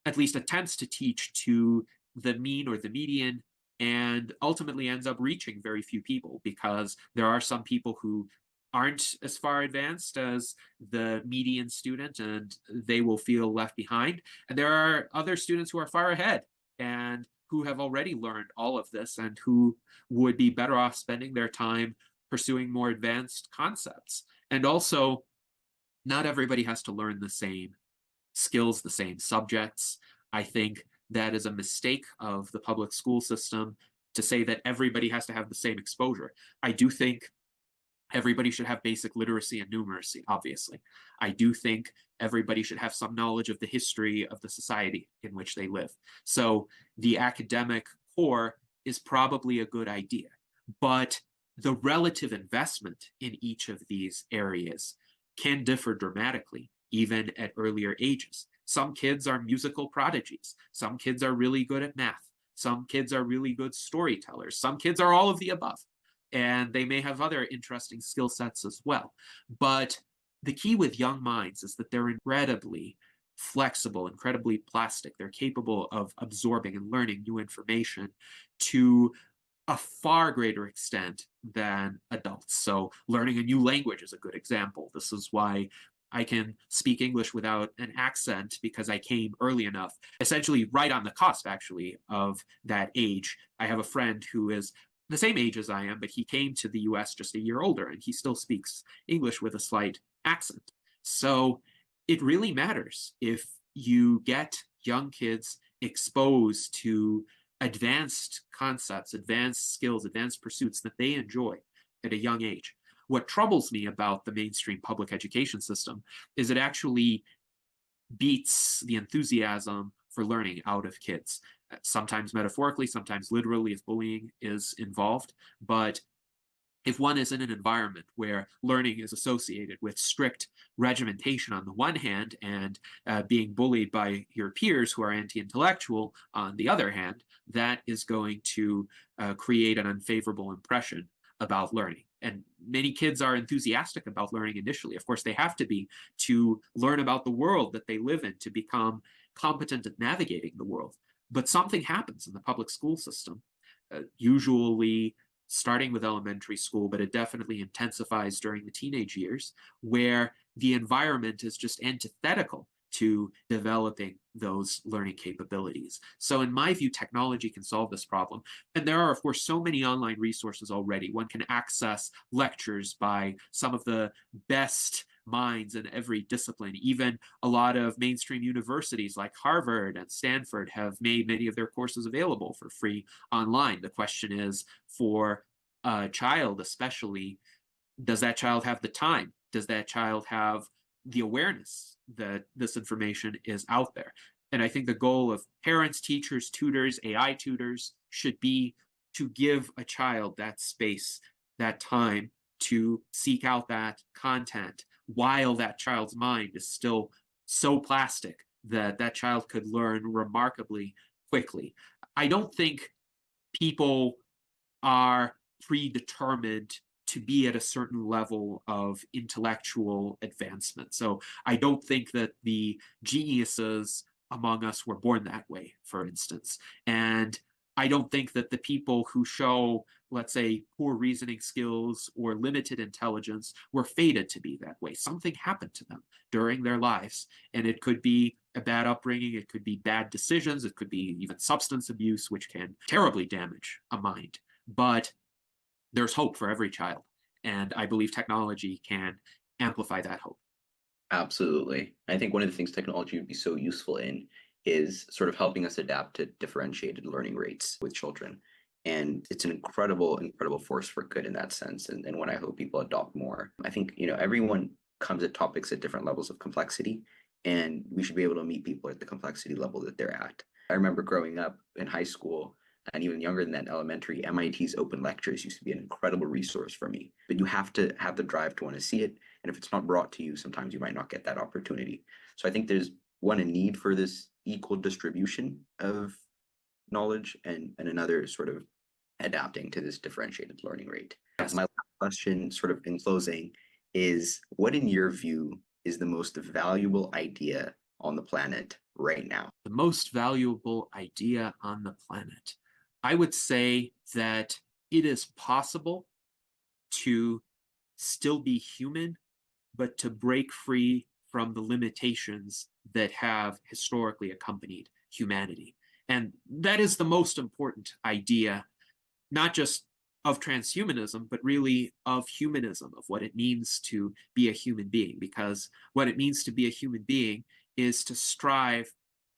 at least attempts to teach, to the mean or the median, and ultimately ends up reaching very few people, because there are some people who aren't as far advanced as the median student, and they will feel left behind. And there are other students who are far ahead and who have already learned all of this and who would be better off spending their time pursuing more advanced concepts. And also, not everybody has to learn the same skills, the same subjects. I think that is a mistake of the public school system to say that everybody has to have the same exposure. I do think everybody should have basic literacy and numeracy, obviously. I do think everybody should have some knowledge of the history of the society in which they live. So the academic core is probably a good idea, but the relative investment in each of these areas can differ dramatically, even at earlier ages. Some kids are musical prodigies. Some kids are really good at math. Some kids are really good storytellers. Some kids are all of the above. And they may have other interesting skill sets as well. But the key with young minds is that they're incredibly flexible, incredibly plastic. They're capable of absorbing and learning new information to a far greater extent than adults. So learning a new language is a good example. This is why I can speak English without an accent, because I came early enough, essentially right on the cusp, actually, of that age. I have a friend who is the same age as I am, but he came to the US just a year older, and he still speaks English with a slight accent. So it really matters if you get young kids exposed to advanced concepts, advanced skills, advanced pursuits that they enjoy at a young age. What troubles me about the mainstream public education system is it actually beats the enthusiasm for learning out of kids. Sometimes metaphorically, sometimes literally, if bullying is involved. But if one is in an environment where learning is associated with strict regimentation on the one hand, and being bullied by your peers who are anti-intellectual on the other hand, that is going to create an unfavorable impression about learning. And many kids are enthusiastic about learning initially. Of course, they have to be to learn about the world that they live in, to become competent at navigating the world. But something happens in the public school system, usually starting with elementary school, but it definitely intensifies during the teenage years, where the environment is just antithetical to developing those learning capabilities. So in my view, technology can solve this problem. And there are, of course, so many online resources already. One can access lectures by some of the best minds in every discipline. Even a lot of mainstream universities like Harvard and Stanford have made many of their courses available for free online. The question is, for a child especially, does that child have the time? Does that child have the awareness that this information is out there? And I think the goal of parents, teachers, tutors, AI tutors should be to give a child that space, that time to seek out that content while that child's mind is still so plastic that that child could learn remarkably quickly. I don't think people are predetermined to be at a certain level of intellectual advancement. So I don't think that the geniuses among us were born that way, for instance. And I don't think that the people who show, let's say, poor reasoning skills or limited intelligence were fated to be that way. Something happened to them during their lives. And it could be a bad upbringing, it could be bad decisions, it could be even substance abuse, which can terribly damage a mind. But there's hope for every child. And I believe technology can amplify that hope. Absolutely. I think one of the things technology would be so useful in is sort of helping us adapt to differentiated learning rates with children. And it's an incredible, incredible force for good in that sense. And one I hope people adopt more. I think, everyone comes at topics at different levels of complexity, and we should be able to meet people at the complexity level that they're at. I remember growing up in high school, and even younger than that, elementary, MIT's open lectures used to be an incredible resource for me. But you have to have the drive to want to see it. And if it's not brought to you, sometimes you might not get that opportunity. So I think there's a need for this equal distribution of knowledge, and another sort of adapting to this differentiated learning rate. Yes. My last question, sort of in closing, is what in your view is the most valuable idea on the planet right now? The most valuable idea on the planet. I would say that it is possible to still be human, but to break free from the limitations that have historically accompanied humanity. And that is the most important idea, not just of transhumanism, but really of humanism, of what it means to be a human being. Because what it means to be a human being is to strive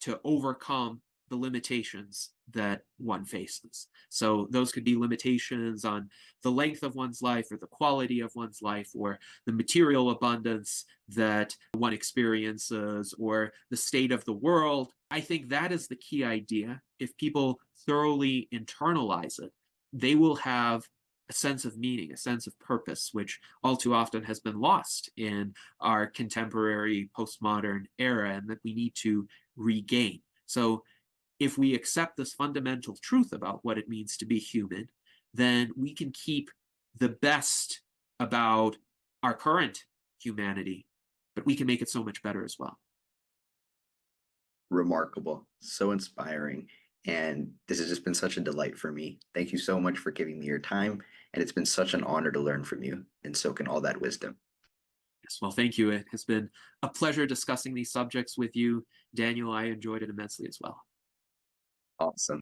to overcome the limitations that one faces. So those could be limitations on the length of one's life, or the quality of one's life, or the material abundance that one experiences, or the state of the world. I think that is the key idea. If people thoroughly internalize it, they will have a sense of meaning, a sense of purpose, which all too often has been lost in our contemporary postmodern era, and that we need to regain. So if we accept this fundamental truth about what it means to be human, then we can keep the best about our current humanity, but we can make it so much better as well. Remarkable, so inspiring. And this has just been such a delight for me. Thank you so much for giving me your time. And it's been such an honor to learn from you and soak in all that wisdom. Yes, well, thank you. It has been a pleasure discussing these subjects with you, Daniel. I enjoyed it immensely as well. Awesome.